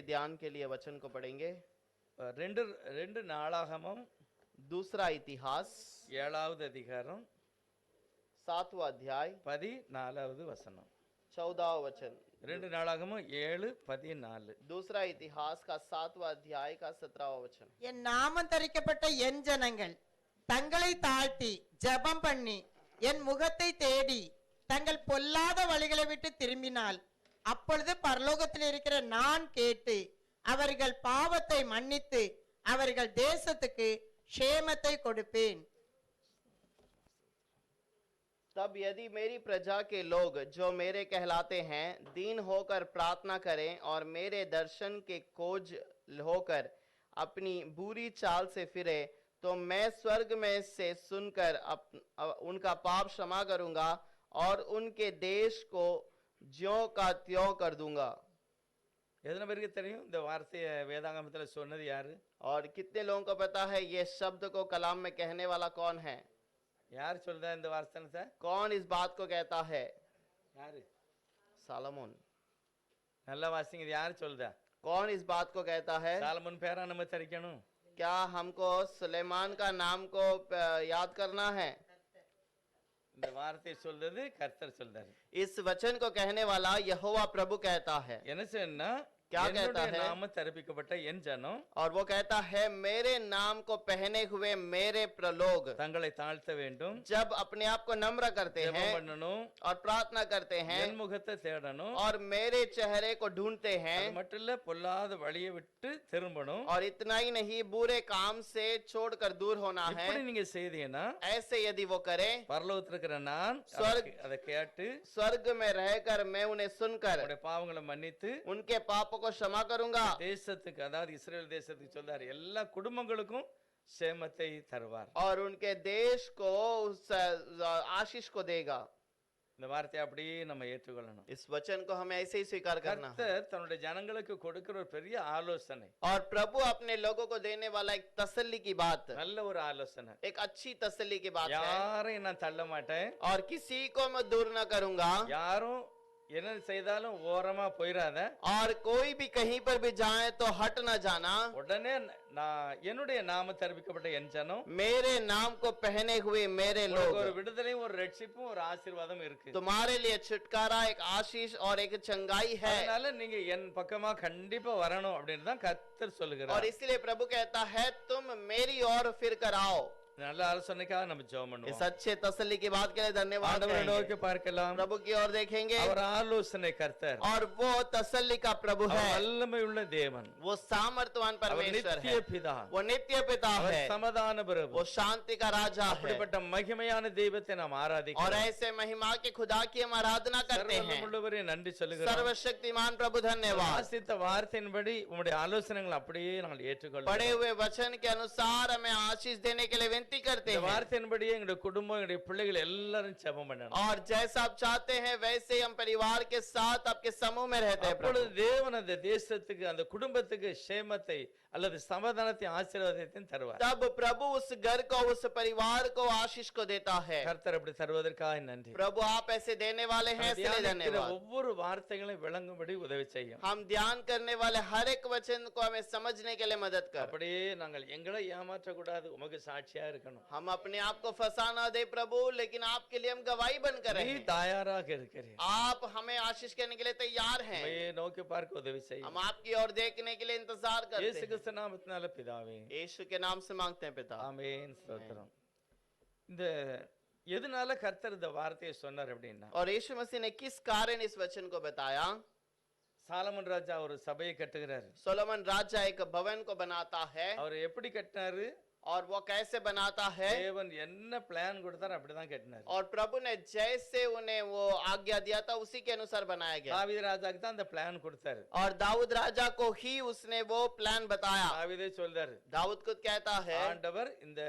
के ध्यान के लिए वचन को पढ़ेंगे। ரெண்டு ரெண்டு நாளாகமம் दूसरा इतिहास 7வது அதிகாரம் 7वां अध्याय 14வது வசனம்। 14वां वचन। ரெண்டு நாளாகமம் 7:14। दूसरा इतिहास का 7वां अध्याय का 17वां वचन। என் நாமம் தரிக்கப்பட்ட என் ஜனங்கள் தங்களை தாழ்த்தி ஜெபம் பண்ணி என் முகத்தை தேடி தங்கள் பொல்லாத வழிகளை விட்டு திரும்பினால் அப்பொழுது பரலோகத்தில் இருக்கிற நான் கேட்டு அவர்கள் பாவத்தை மன்னித்து அவர்கள் தேசத்துக்கு க்ஷேமத்தை கொடுப்பேன்। तब यदि मेरी प्रजा के लोग जो मेरे कहलाते हैं दीन होकर प्रार्थना करें और मेरे दर्शन के खोज होकर अपनी बुरी चाल से फिरे, तो मैं स्वर्ग में से सुनकर उनका पाप क्षमा करूंगा और उनके देश को ज्यों का त्यों कर दूंगा। எத்தனை பேருக்கு தெரியும் இந்த வார்த்தையை வேதாகமத்துல சொன்னது யாரு? और कितने लोगों को पता है ये शब्द को कलाम में कहने वाला कौन है? யார் சொல்றா இந்த வார்த்தை? कौन इस बात को कहता है? யாரு? सालमोन। நல்லா வாசிங்க, இது யார் சொல்றா? कौन इस बात को कहता है? சாலமோன் பேரா நம்ம தரிக்கணும்। क्या हमको सुलेमान का नाम को याद करना है? இந்த வார்த்தை சொல்றது கர்த்தர் சொல்றாரு। इस वचन को कहने वाला यहोवा प्रभु कहता है। என்ன சொன்னா क्या कहता है? नाम तरिपिக்கப்பட்ட என் ஜனம், और वो कहता है मेरे नाम को पहने हुए मेरे प्रलोग தங்களை தாழ்த்த வேண்டும், जब अपने आप को नम्र करते हैं பண்ணணும், और प्रार्थना करते हैं என் முகத்தை தேடணும், और मेरे चेहरे को ढूंढते हैं, அது மட்டும் இல்ல பொல்லாத வழியை விட்டு திரும்பணும்। और इतना ही नहीं बुरे काम से छोड़कर दूर होना है। இப்படி நீங்க செய்தீங்கன்னா ऐसे यदि वो करें பரலோகத்துல இருக்கிற நான் அதை கேட்டு स्वर्ग में रहकर मैं उन्हें सुनकर உங்களுடைய பாவங்களை மன்னித்து उनके पापों को क्षमा करूंगा। தேசத்துக்கு அதாவது இஸ்ரேல் தேசத்துக்கு சொல்றாரு எல்லா குடும்பங்களுக்கும் சேமத்தை தருவார் और उनके देश को उस आशीष को देगा। இந்த வார்த்தையை அப்படியே நம்ம ஏற்றுக்கொள்ளணும்। इस वचन को हमें ऐसे ही स्वीकार करना है। கர்த்தர் தன்னுடைய ஜனங்களுக்கு கொடுக்கிற ஒரு பெரிய ஆலோசனை, और प्रभु अपने लोगों को देने वाला एक तसल्ली की बात, நல்ல ஒரு ஆலோசனை। एक अच्छी तसल्ली की बात है। யாரையும் நான் தள்ள மாட்டேன், और किसी को मैं दूर न करूंगा, யாரும் என்ன செய்தாலும் ஓரமா போயிராத, और कोई भी कहीं पर भी जाए तो हट न जाना। உடனே நான் என்னுடைய நாம தரிப்பிக்கப்பட்ட என் ஜனம், मेरे नाम को पहने हुए मेरे लोग, ஒரு விடுதலையும் ஒரு ரட்சிப்பும் ஒரு ஆசீர்வாதம் இருக்கு। तुम्हारे लिए छुटकारा, एक आशीष और एक चंगाई है। அதனால நீங்க என் பக்கமா கண்டிப்பா வரணும் அப்படின்னு தான் கர்த்தர் சொல்லுகிறார்। और इसलिए प्रभु कहता है तुम मेरी ओर फिर कर आओ। நல்ல ஆலோசனைக்காக நம்ம ஜெபம் பண்ணுவோம்। इस अच्छे तसल्ली की बात के लिए धन्यवाद ஆண்டவரை நோக்கி பார்க்கலாம், प्रभु की ओर देखेंगे। அவர் ஆலோசனை கர்த்தர், और वो तसल्ली का प्रभु है, வல்லமை உள்ள தேவன், वो सामर्थ्यवान परमेश्वर है, நித்திய பிதா, वो नित्य पिता है, சமாதான பிரபு, वो शांति का राजा है। அப்படிப்பட்ட மகிமையான தெய்வத்தை நாம் और ஆராதிக்கிறோம்। ऐसे महिमा के खुदा की हम आराधना करते हैं। சர்வவல்லவரே நன்றி சொல்லுகிறோம்। सर्वशक्तिमान प्रभु धन्यवाद। வாசித்த வார்த்தையின்படி உம்முடைய ஆலோசனைகளை அப்படியே நாங்கள் ஏற்றுக்கொள்கிறோம்। पढ़े हुए वचन के अनुसार हमें आशीष देने के लिए विनती करते हैं। வார்த்தையின்படியே எங்களுடைய குடும்பம் எங்களுடைய பிள்ளைகள் எல்லாரும் ஜெபம் பண்ணணும்। और जैसा आप चाहते हैं वैसे हम परिवार के साथ आपके समूह में रहते हैं। அப்பொழுது தேவன் அந்த தேசத்துக்கு அந்த குடும்பத்துக்கு க்ஷேமத்தை அல்லது சமாதானத்தை ஆசீர்வாதத்தை தருவார்। तब प्रभु उस घर को उस परिवार को आशीष को देता है। கர்த்தர் அப்படி தருவதற்காக நன்றி। प्रभु आप ऐसे देने वाले हैं, इसलिए धन्यवाद। ஒவ்வொரு வார்த்தைகளையும் விளங்கும்படி உதவி செய்யும்। हम ध्यान करने वाले हर एक वचन को हमें समझने के लिए मदद कर। அப்படியே நாங்கள் எங்களை ஏமாற்ற கூடாது, உமக்கு சாட்சியா இருக்கணும்। हम अपने आप को फंसाना दे प्रभु, लेकिन आपके लिए हम गवाही बनकर நீ रहें। தயாராக இருக்கிறீர், आप हमें आशीष करने के लिए तैयार हैं। உம்மையே நோக்கி பார்க்க உதவி செய்யும்। हम आपकी ओर देखने के लिए इंतजार करते இயேசு हैं। கிறிஸ்து நாமத்தினால பிதாவே, यीशु के नाम से मांगते हैं पिता। ஆமென், ஸ்தோத்திரம்। இந்த எதனால கர்த்தர் இந்த வார்த்தையை சொன்னார் அப்படின்னா, और यीशु मसीह ने किस कारण इस वचन को बताया? சாலமன் ராஜா ஒரு சபையை கட்டுகிறார்। सोलोमन राजा एक भवन को बनाता है। அவர் எப்படி கட்டினாரு? और वो कैसे बनाता है? தேவன் என்ன பிளான் கொடுத்தார் அப்படிதான் கட்டினார்। और प्रभु ने जैसे उन्हें वो आज्ञा दिया था उसी के अनुसार बनाया गया। தாவீது ராஜாக்கு தான் அந்த பிளான் கொடுத்தாரு। और दाऊद राजा को ही उसने वो प्लान बताया। தாவீதே சொல்றாரு, दाऊद खुद कहता है, ஆண்டவர் இந்த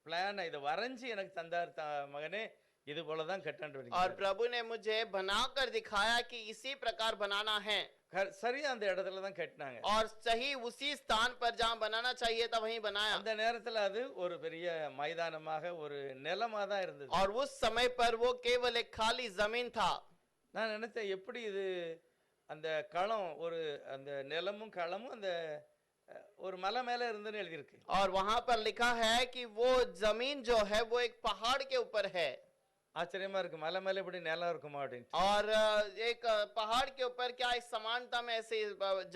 பிளான் இத வரைஞ்சி எனக்கு தந்தார் மகனே, இது போல தான் கட்டணும்। और प्रभु ने मुझे बनाकर दिखाया कि इसी प्रकार बनाना है। சரியா அந்த இடத்துல தான் கட்டினாங்க। और सही उसी स्थान पर जहां बनाना चाहिए था वहीं बनाया। அந்த நேரத்துல அது ஒரு பெரிய மைதானமாக ஒரு நிலமா தான் இருந்தது। और उस समय पर वो केवल एक खाली जमीन था। நான் நினைச்சேன் எப்படி இது அந்த களம் ஒரு அந்த நிலமும் களமும் அந்த ஒரு மலை மேல இருந்துன்னு எழுதியிருக்கு. और वहां पर लिखा है कि वो जमीन जो है वो एक पहाड़ के ऊपर है। ஆச்சரியமா இருக்கு, மலை மேல இப்படி நிலம் இருக்குமா அப்படின்னு. और एक पहाड़ के ऊपर क्या इस समानता में ऐसी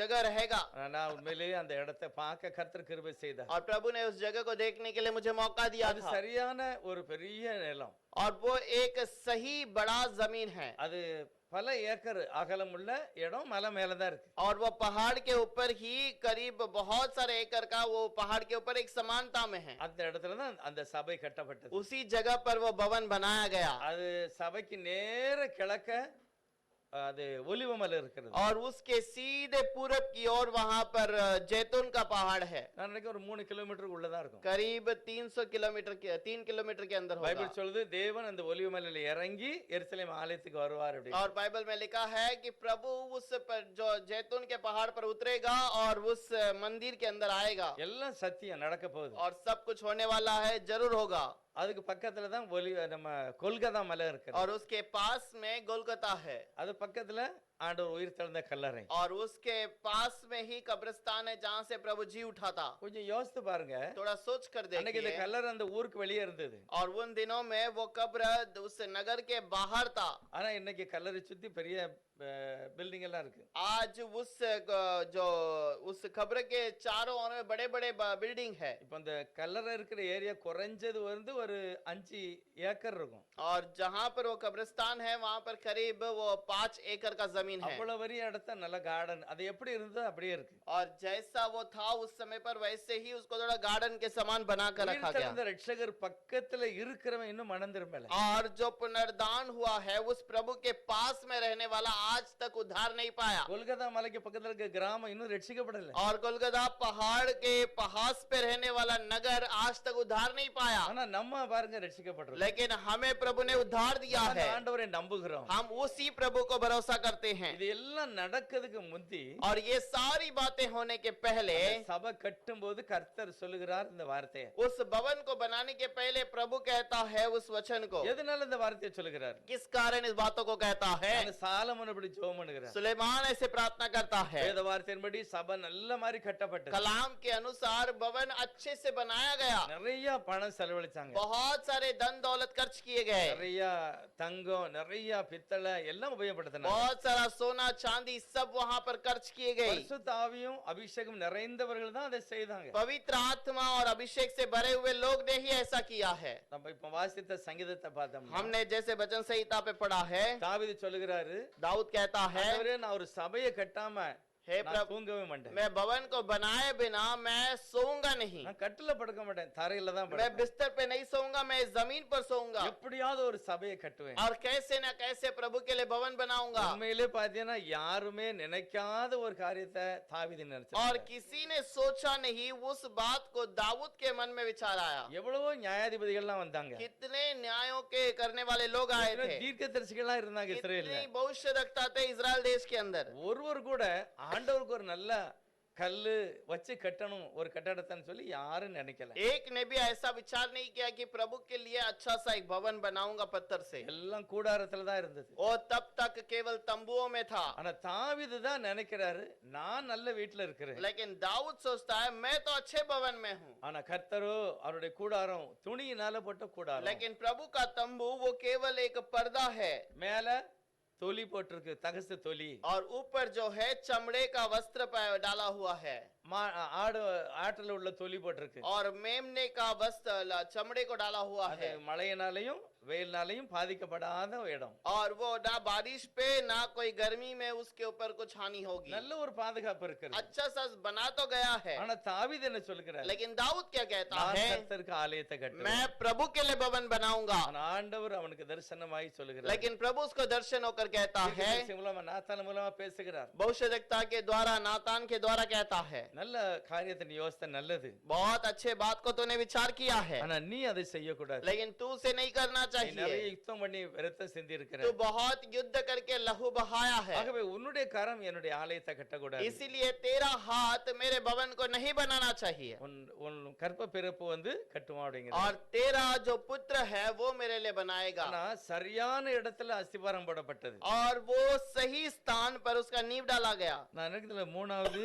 जगह रहेगा? நான் உண்மையிலேயே அந்த இடத்தை பார்க்க கர்த்தர் கிருபை செய்தார். और प्रभु ने उस जगह को देखने के लिए मुझे मौका दिया அது था। சரியான ஒரு பெரிய நிலம். और वो एक सही बड़ा जमीन है। அது பல ஏக்கர் அகலமுள்ள இடம் மலை மேல தான் இருக்கு. और वो पहाड़ के ऊपर ही करीब बहुत सारे एकड़ का वो पहाड़ के ऊपर एक समानता में है। அந்த இடத்துல தான் அந்த சபை கட்டப்பட்டது. उसी जगह पर वो भवन बनाया गया। அது சபைக்கு நேர கிழக்க அது ஒலிவ மலை இருக்கிறது. और उसके सीधे पूरब की ओर वहां पर जैतून का पहाड़ है। நான் நினைக்கிறேன் ஒரு 3 கிலோமீட்டர் உள்ளதா இருக்கும். करीब 300 किलोमीटर के 3 किलोमीटर के अंदर होगा। பைபிள் சொல்லுது தேவன் அந்த ஒலிவ மலையில இறங்கி எருசலேம் ஆலயத்துக்கு வருவார் அப்படி. और बाइबल में लिखा है कि प्रभु उस पर जो जैतून के पहाड़ पर उतरेगा और उस मंदिर के अंदर आएगा। எல்லாம் சத்தியம் நடக்க போகுது. और सब कुछ होने वाला है, जरूर होगा। அதுக்கு பக்கத்துல தான் நம்ம கொல்கதா மலை இருக்கு. और उसके पास में गोलगता है। அது பக்கத்துல ஆண்டவர் உயிர் தெழுந்த கல்லறை. और उसके पास में ही कब्रिस्तान है जहाँ से प्रभु जी उठा था। கொஞ்சம் யோசித்து பாருங்க, थोड़ा सोच कर அன்னைக்கு இந்த देखिए। கல்லறை அந்த ஊருக்கு வெளியே இருந்தது. और उन दिनों में वो कब्र उस नगर के बाहर था। ஆனா இன்னைக்கு கல்லறை சுத்தி பெரிய பில்டிங் எல்லாம் இருக்கு. आज उस जो उस कब्र के चारों ओर में बड़े बड़े बिल्डिंग है। இப்ப அந்த கல்லறை இருக்கிற ஏரியா குறைஞ்சது வந்து ஒரு 5 ஏக்கர் இருக்கும். और जहाँ पर वो कब्रिस्तान है वहाँ पर करीब वो 5 एकड़ का जमीन है। அவ்வளவு பெரிய இடத்த நல்ல கார்டன், அது எப்படி இருந்ததோ அப்படியே இருக்கு. और जैसा वो था उस समय पर वैसे ही उसको थोड़ा गार्डन के समान बना कर रखा உயிர் गया। தெழுந்த ரட்சகர் பக்கத்துல இருக்கிறவன் இன்னும் மனம் திரும்பல. और जो पुनर्दान हुआ है उस प्रभु के पास में रहने वाला आज तक उद्धार नहीं पाया। கொல்கத்தா மலைக்கு பக்கத்துல இருக்க கிராமம் இன்னும் ரட்சிக்கப்படல. और गोलगदा पहाड़ के पास पे रहने वाला नगर आज तक उद्धार नहीं पाया। ஆனா நம்ம பாருங்க ரட்சிக்கப்பட்டிருக்கோம். लेकिन हमें प्रभु ने उद्धार दिया है। ஆண்டவரை நம்புகிறோம். हम उसी प्रभु को भरोसा करते हैं। இது எல்லாம் நடக்கிறதுக்கு முந்தி और ये सारी बातें होने के पहले சபை கட்டும்போது கர்த்தர் சொல்லுகிறார் இந்த வார்த்தையை. उस भवन को बनाने के पहले प्रभु कहता है उस वचन को। எதனால இந்த வார்த்தையை சொல்லுகிறார்? किस कारण इस बातों को कहता है? அந்த சாலமோன் இப்படி ஜெபம் பண்ணுகிறார். सुलेमान ऐसे प्रार्थना करता है। வேத வார்த்தையின்படி சபை நல்ல மாதிரி கட்டப்பட்டது. कलाम के अनुसार भवन अच्छे से बनाया गया। நிறைய பணம் செலவழிச்சாங்க. बहुत सारे धन दौलत खर्च किए गए। நிறைய தங்கம், நிறைய பித்தளை எல்லாம் உபயோகப்படுத்தினாங்க. बहुत सारा सोना चांदी सब वहाँ पर खर्च किए गए। பரிசுத்த ஆவியும் அபிஷேகம் நிறைந்தவர்கள் தான் அதை செய்தாங்க. पवित्र आत्मा और अभिषेक से भरे हुए लोग ने ही ऐसा किया है। நம்ம இப்ப வாசித்த சங்கீதத்தை பார்த்தோம். हमने जैसे वचन संहिता पे पढ़ा है, தாவீது சொல்லுகிறாரு, दाऊद कहता है, ஆண்டவரே நான் ஒரு சபையை கட்டாம हे நான் प्रभु தூங்கவே மாட்டேன். मैं भवन को बनाए बिना मैं सोऊंगा नहीं। நான் கட்டில படுக்க மாட்டேன், தரையில தான் मैं படுப்பேன். बिस्तर पे नहीं सोऊंगा, मैं जमीन पर सोऊंगा। எப்படியாவது ஒரு சபையை கட்டுவேன். और कैसे ना कैसे प्रभु के लिए भवन बनाऊंगा। உண்மையிலே பாத்தீங்கன்னா யாருமே நினைக்காத ஒரு காரியத்தை தாவீது और நினைச்சார். किसी ने सोचा नहीं, उस बात को दाऊद के मन में विचार आया। எவ்வளவோ நியாயாதிபதிகள்லாம் வந்தாங்க. कितने न्यायों के करने वाले लोग आए थे। தீர்க்கதரிசிகளா இருந்தாங்க இஸ்ரேல்ல. कितनी भविष्यद्वक्ता थे इजराइल देश के अंदर। ஒருவர் கூட ஆண்டவருக்கு ஒரு நல்ல கல்லு வச்சு கட்டணும் ஒரு கட்டடத்தைன்னு சொல்லி யாரும் நினைக்கல. एक ने भी ऐसा विचार नहीं किया कि प्रभु के लिए अच्छा सा एक भवन बनाऊंगा पत्थर से। எல்லாம் கூடாரத்துல தான் இருந்தது. और तब तक केवल तंबुओं में था। ஆனா தாவீது தான் நினைக்கிறாரு நான் நல்ல வீட்டுல இருக்கிறேன். लेकिन दाऊद सोचता है मैं तो अच्छे भवन में हूँ। ஆனா கர்த்தரோ அவருடைய கூடாரம் துணியினால போட்ட கூடாரம். लेकिन प्रभु का तंबू वो केवल एक पर्दा है। மேல தொலி போட்டிருக்கு, தகசு தொலி. और ऊपर जो है चमड़े का वस्त्र डाला हुआ है। ஆட்டுல உள்ள தொலி போட்டிருக்கு. और मेमने का वस्त्र चमड़े को डाला हुआ அது है। மழையினாலையும் வெயில்னாலையும் பாதிக்கப்படாத இடம். और वो ना बारिश पे ना कोई गर्मी में उसके ऊपर कुछ हानि होगी। நல்ல ஒரு பாதுகாப்பு இருக்கு. अच्छा सा बना तो गया है। ஆனா தாவீது என்ன சொல்லுகிறார்? लेकिन दाऊद क्या कहता நான் है? கர்த்தருக்கு ஆலயத்தை கட்டுவேன். मैं प्रभु के लिए भवन बनाऊंगा। ஆனா ஆண்டவர் அவனுக்கு தரிசனமாய் சொல்லுகிறார். लेकिन प्रभु उसको दर्शन होकर कहता है, தீர்க்கதரிசி மூலமா நாத்தான் மூலமா பேசுகிறார். भविष्यद्वक्ता के द्वारा नातान के द्वारा कहता है, நல்ல காரியத்தை நீ யோசித்த நல்லது. बहुत अच्छे बात को तूने विचार किया है, ஆனா நீ அதை செய்யக்கூடாது. लेकिन तू उसे नहीं करना நீ நிறைய चाहिए। யுத்தம் பண்ணி ரத்தம் சிந்தி இருக்கிற. तू बहुत युद्ध करके लहू बहाया है, ஆகவே உன்னுடைய கரம் என்னுடைய ஆலயத்தை கட்டக்கூடாது. इसीलिए तेरा हाथ मेरे भवन को नहीं बनाना चाहिए, உன் உன் கற்ப பிறப்பு கட்டுவான் அப்படிங்கிற. और तेरा जो पुत्र है वो मेरे लिए बनाएगा। ஆனா சரியான இடத்துல அஸ்திபாரம் போடப்பட்டது. और वो सही स्थान पर उसका नींव डाला गया। நான் நினைக்கிறதுல 3வது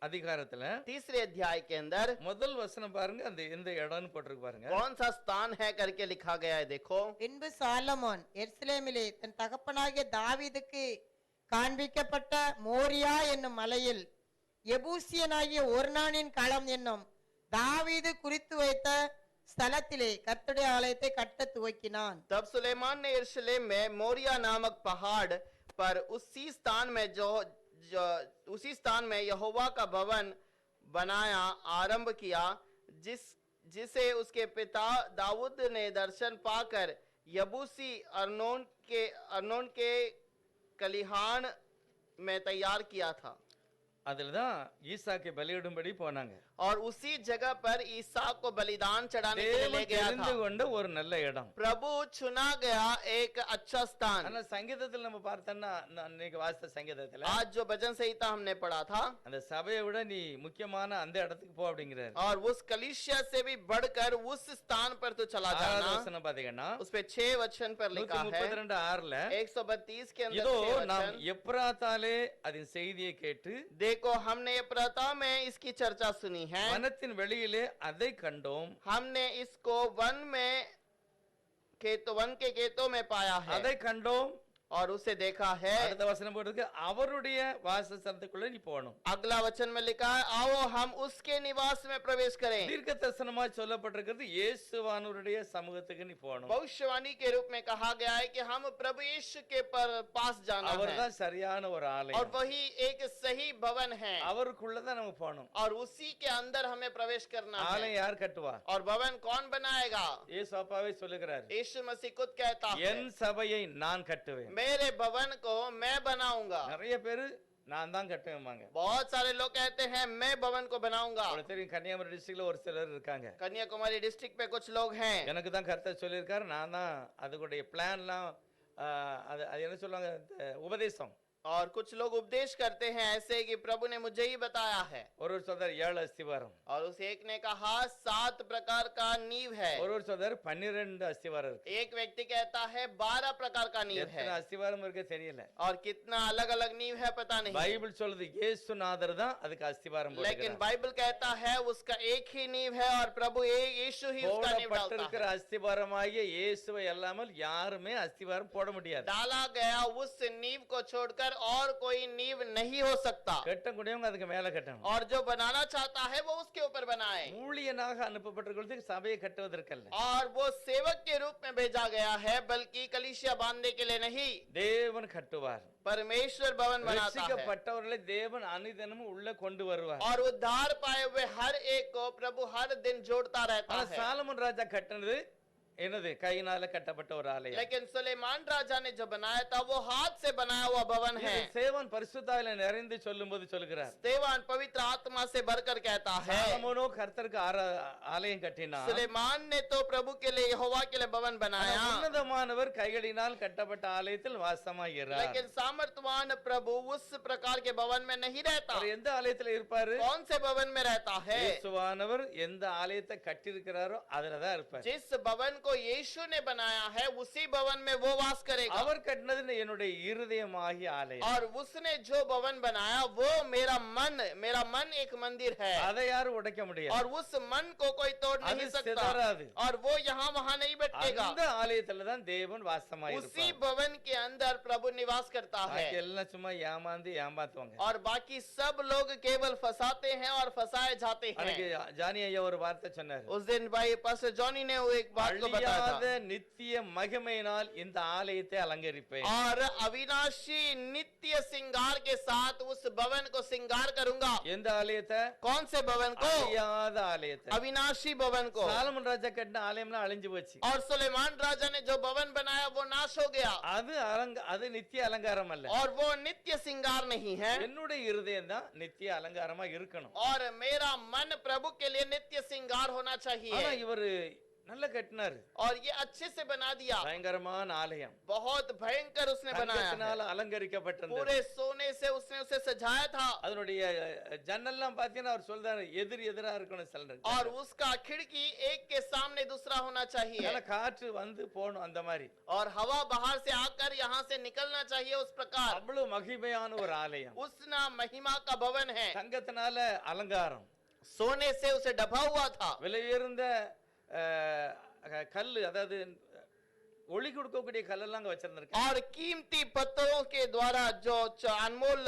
அதிகாரத்துல तीसरे अध्याय के अंदर முதல் வசனம் பாருங்க, அந்த எந்த இடம்னு போட்டிருக்கு பாருங்க. कौन सा स्थान है करके लिखा गया है, देखो। பின்பு சாலமோன் எருசலேமிலே தன் தகப்பனாகிய தாவீதுக்கு காண்பிக்கப்பட்ட மோரியா என்னும் மலையில் எபூசியனாகிய ஒர்னானின் களம் என்னும் தாவீது குறித்து வைத்த ஸ்தலத்திலே கர்த்தருடைய ஆலயத்தை கட்ட துவக்கினான். तब सुलेमान ने यरूशलेम में मोरिया नामक पहाड़ पर उसी स्थान में यहोवा का भवन बनाया आरंभ किया, जिसे उसके पिता दाऊद ने दर्शन पाकर यबूसी अर्नोन के कलिहान में तैयार किया था। அதுலதான் ஈசாக்கு பலியிடும்படி போனாங்க. और उसी जगह पर ईसा को बलिदान चढ़ाने के लिए ले தேவன் गया தெரிந்து था। கொண்ட ஒரு நல்ல இடம். प्रभु चुना गया एक अच्छा स्थान। ஆனா சங்கீதத்துல நம்ம பார்த்தோம்னா, நான் இன்னைக்கு வாசித்த சங்கீதத்துல आज जो भजन संहिता हमने पढ़ा था, அந்த சபையை விட நீ முக்கியமான அந்த இடத்துக்கு போ அப்படிங்கிறாரு. और उस कलीसिया से भी बढ़कर उस स्थान पर तो चला जाना। வசனம் பாத்தீங்கன்னா उस पे 6 वचन पर लिखा है, 132:6ல 132 के अंदर இதோ 6 நாம் वचन, எப்ராத்தாலே அதன் செய்தியை கேட்டு देखो हमने एप्राता में इसकी चर्चा सुनी है, வனத்தின் வெளியிலே அதை கண்டோம். हमने इसको वन के खेतों में पाया है அதை கண்டோம். और उसे देखा है। அடுத்த வசனம் போட்டிருக்கு, அவருடைய வாசஸ்தலத்துக்குள்ள நீ போகணும். अगला वचन में लिखा है, आओ हम उसके निवास में प्रवेश करें। தீர்க்க தரிசனமா சொல்லப்பட்டிருக்கிறது, இயேசுவானவருடைய சமூகத்துக்கு நீ போகணும். भविष्यवाणी के रूप में कहा गया है कि हम प्रभु यीशु के पास जाना है, அவர்தான் சரியான ஒரு और ஆலயம். वही एक सही भवन है, அவருக்குள்ளதான் நம்ம போகணும். और उसी के अंदर हमें प्रवेश करना है। ஆலயம் யார் கட்டுவா? और भवन कौन बनाएगा? இயேசு அப்பாவே சொல்லுகிறார், यीशु मसीह खुद कहता है, என் சபையை நான் கட்டுவேன். मेरे भवन को मैं बनाऊंगा। நிறைய பேரு நான் தான் கட்டுவேன்பாங்க. बहुत सारे लोग कहते हैं मैं भवन को बनाऊंगा। உங்களுக்கு தெரியும், கன்னியாகுமரி டிஸ்ட்ரிக்ட்ல ஒரு சிலர் இருக்காங்க. कन्याकुमारी डिस्ट्रिक्ट पे कुछ लोग हैं, எனக்கு தான் கர்த்தர் சொல்லியிருக்காரு, நான் தான் அதுக்குடைய பிளான்லாம் அது அது என்ன சொல்லுவாங்க, உபதேசம். और कुछ लोग उपदेश करते हैं ऐसे कि प्रभु ने मुझे ही बताया है। ஒரு சொல்றார் 7 அஸ்திவாரம், और उस एक ने कहा 7 प्रकार का नींव है, ஒரு சொல்றார் 12 அஸ்திவாரம் இருக்கு. एक व्यक्ति कहता है 12 प्रकार का नींव है, எத்தனை அஸ்திவாரம் இருக்கு தெரியல. और कितना अलग अलग नींव है पता नहीं। பைபிள் சொல்லுது இயேசுநாதர் தான் அதுக்கு அஸ்திவாரம் लेकिन போடுகிறார். बाइबल कहता है उसका एक ही नींव है, और प्रभु यीशु ही उसका नींव डालता போடப்பட்டிருக்கிற है। அஸ்திவாரமாகிய இயேசுவை அல்லாமல் யாருமே அஸ்திவாரம் போட முடியாது. डाला गया उस नींव को छोड़कर और कोई नींव नहीं हो सकता, கட்டக்கூடியவங்க அதுக்கு மேல கட்டணும். और जो बनाना चाहता है वो उसके ऊपर बनाए। ஊழியனாக அனுப்பப்பட்டிருக்கிறது சபையை கட்டுவதற்கல்ல. और वो सेवक के रूप में भेजा गया है, बल्कि कलीसिया बांधने के लिए नहीं। தேவன் கட்டுவார். परमेश्वर भवन बनाता है, ரட்சிக்கப்பட்டவர்களை தேவன் அனுதினமும் உள்ள கொண்டு வருவார். और उद्धार पाए हुए हर एक को प्रभु हर दिन जोड़ता रहता ஆனா है। சாலமன் ராஜா கட்டினது என்னது, கையினால கட்டப்பட்ட ஒரு ஆலயம். लेकिन सुलेमान राजा ने जो बनाया था वो हाथ से बनाया हुआ भवन है। சேவன் பரிசுத்தாவில நிறைந்து சொல்லும்போது சொல்லுகிறார், स्तेवान पवित्र आत्मा से भरकर कहता है, சாலமோனோ கர்த்தருக்கு ஆலயம் கட்டினார். सुलेमान ने तो प्रभु के लिए यहोवा के लिए भवन बनाया, உன்னதமானவர் கைகளினால் கட்டப்பட்ட ஆலயத்தில் வாசமாகிறார். लेकिन सामर्थवान प्रभु उस प्रकार के भवन में नहीं रहता। அவர் எந்த ஆலயத்துல இருப்பாரு? कौन से भवन में रहता है? இயேசுவானவர் எந்த ஆலயத்தை கட்டியிருக்கிறாரோ அதுலதான் இருப்பார். जिस भवन को यीशु ने बनाया है उसी भवन में वो वास करेगा। அவர் கட்டினது என்னுடைய இருதயமாகிய ஆலயம். और उसने जो भवन बनाया वो मेरा मन एक मंदिर है, அதை யாரும் உடைக்க முடியாது. और उस मन को कोई तोड़ नहीं அது सकता, சிதறாது. और वो यहाँ वहाँ नहीं भटकेगा। அந்த ஆலயத்துல தான் தேவன் उसी வாசமாயிருப்பார். भवन के अंदर प्रभु निवास करता है, பாக்கி எல்லாம் சும்மா ஏமாத்துவாங்க. और बाकी सब लोग केवल फंसाते हैं और फंसाए जाते हैं। அன்னைக்கு ஜானி ஐயா ஒரு வார்த்தை சொன்னாரு, उस दिन भाई पास्टर जॉनी ने वो एक बात को बताया அழியாத था। நித்திய மகிமையினால் இந்த ஆலயத்தை அலங்கரிப்பேன். और अविनाशी नित्य श्रृंगार के साथ उस भवन को श्रृंगार करूंगा। எந்த ஆலயத்தை? कौन से भवन को? அழியாத ஆலயத்தை. अविनाशी भवन को। சாலமன் ராஜா கட்டின ஆலயம்லாம் அழிஞ்சு போச்சு. और सुलेमान राजा ने जो भवन बनाया वो नाश हो गया அது நித்திய அலங்காரம் அல்ல. और वो नित्य श्रृंगार नहीं है। என்னுடைய இருதயம் தான் நித்திய அலங்காரமா இருக்கணும். और मेरा मन प्रभु के लिए नित्य श्रृंगार होना ஆனா चाहिए। இவரு நல்லா கட்டினாரு. और ये अच्छे से बना दिया। பயங்கரமான ஆலயம். बहुत भयंकर उसने बनाया है। தங்கத்தினால அலங்கரிக்கப்பட்டிருந்தது. पूरे सोने से उसने उसे सजाया था। அதனுடைய ஜன்னல்லாம் பாத்தீங்கன்னா அவர் சொல்றாரு எதிரா இருக்கணும் சொல்றாரு. और उसका खिड़की एक के सामने दूसरा होना चाहिए। காற்று வந்து போணும் அந்த மாதிரி. और हवा बाहर से आकर यहाँ से निकलना चाहिए उस प्रकार। அவ்வளவு மகிமையான ஒரு ஆலயம். उसना महिमा का भवन है। தங்கத்தினால அலங்காரம். सोने से उसे ढपा हुआ था। விலையுயர்ந்த கல்லு, அதாவது ஒளி கொடுக்கக்கூடிய கல்லெல்லாம் அங்க வச்சிருந்திருக்காங்க. और कीमती पत्थरों के द्वारा जो अनमोल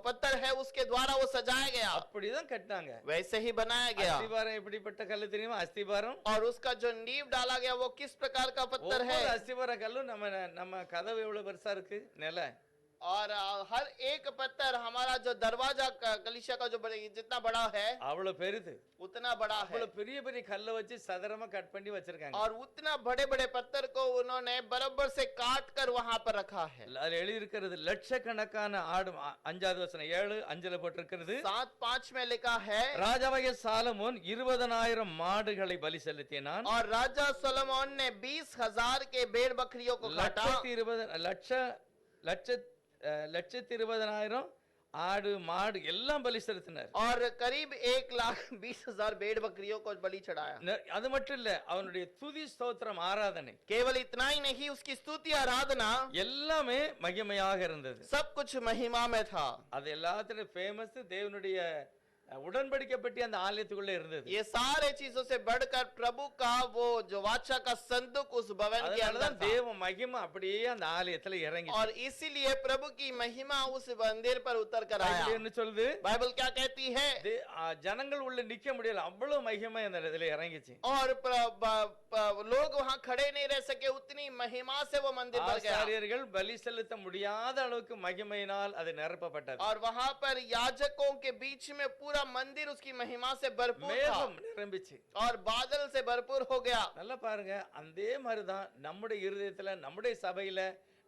पत्थर है उसके द्वारा वो सजाया गया। அப்படிதான் கட்டினாங்க. वैसे ही बनाया गया। அஸ்திபாரம் எப்படிப்பட்ட கல்லு தெரியுமா? அஸ்திபாரம். और उसका जो नींव डाला गया वो किस प्रकार का पत्थर है? ஒவ்வொரு அஸ்திபார கல்லும் நம்ம கதவு எவ்வளவு பெருசா இருக்கு நில. और हर एक पत्थर हमारा जो दरवाजा कलीसिया का जो जितना बड़ा है அவ்வளவு பெருது. उतना बड़ा है। அவ்வளவு பெரிய பெரிய கல்லை வச்சு சதுரமா கட் பண்ணி வச்சிருக்காங்க. और उतना बड़े बड़े पत्थर को उन्होंने बराबर से काट कर वहां पर रखा है। அதுல எழுதி இருக்கிறது லட்சக்கணக்கான ஆடு. 5வது வசனம் 7:5ல போட்டிருக்கிறது. 7:5 में लिखा है ராஜாவாகிய சாலமோன் 20,000 மாடுகளை பலி செலுத்தினான். और राजा सोलोमन ने 20,000 के भेड़ बकरियों को काटा। 1,20,000 ஆடு மாடு எல்லாம் பலி செலுத்தினார். और करीब 1,20,000 भेड़ बकरियों को बलि चढ़ाया। அது மட்டும் இல்ல, அவனுடைய துதி ஸ்தோத்திரம் ஆராதனை केवल इतना ही नहीं, उसकी स्तुति आराधना எல்லாமே மகிமையாக இருந்தது. सब कुछ महिमा में था। அது எல்லாத்துலயும் ஃபேமஸ் தேவனுடைய உடன்படிக்கை பெட்டி அந்த ஆலயத்துக்குள்ள இருந்தது. ये सारे चीजों से बढ़कर प्रभु का वो जो वाचा का संदूक उस भवन के अंदर அதனாலதான் था। தேவ மகிமை அப்படியே அந்த ஆலயத்துல இறங்கி. और इसीलिए प्रभु की महिमा उस मंदिर पर उतर कर आया। என்ன சொல்லுது? बाइबल क्या कहती है? ஜனங்கள் உள்ள நிக்க முடியல, அவ்வளவு மகிமை அந்த இடத்துல இறங்கிச்சு. और लोग वहां खड़े नहीं रह सके, उतनी महिमा से वो मंदिर भर गया। ஆசாரியர்கள் பலி செலுத்த முடியாத அளவுக்கு மகிமையினால் அது நிரப்பப்பட்டது. और वहां पर याजकों के बीच में पूरा मंदिर उसकी महिमा से भरपूर था। மேகம் நிரம்பிச்சு. और बादल से भरपूर हो गया। நல்லா பாருங்க, அதே மாதிரிதான் நம்முடைய இருதயத்துல, நம்முடைய சபையில,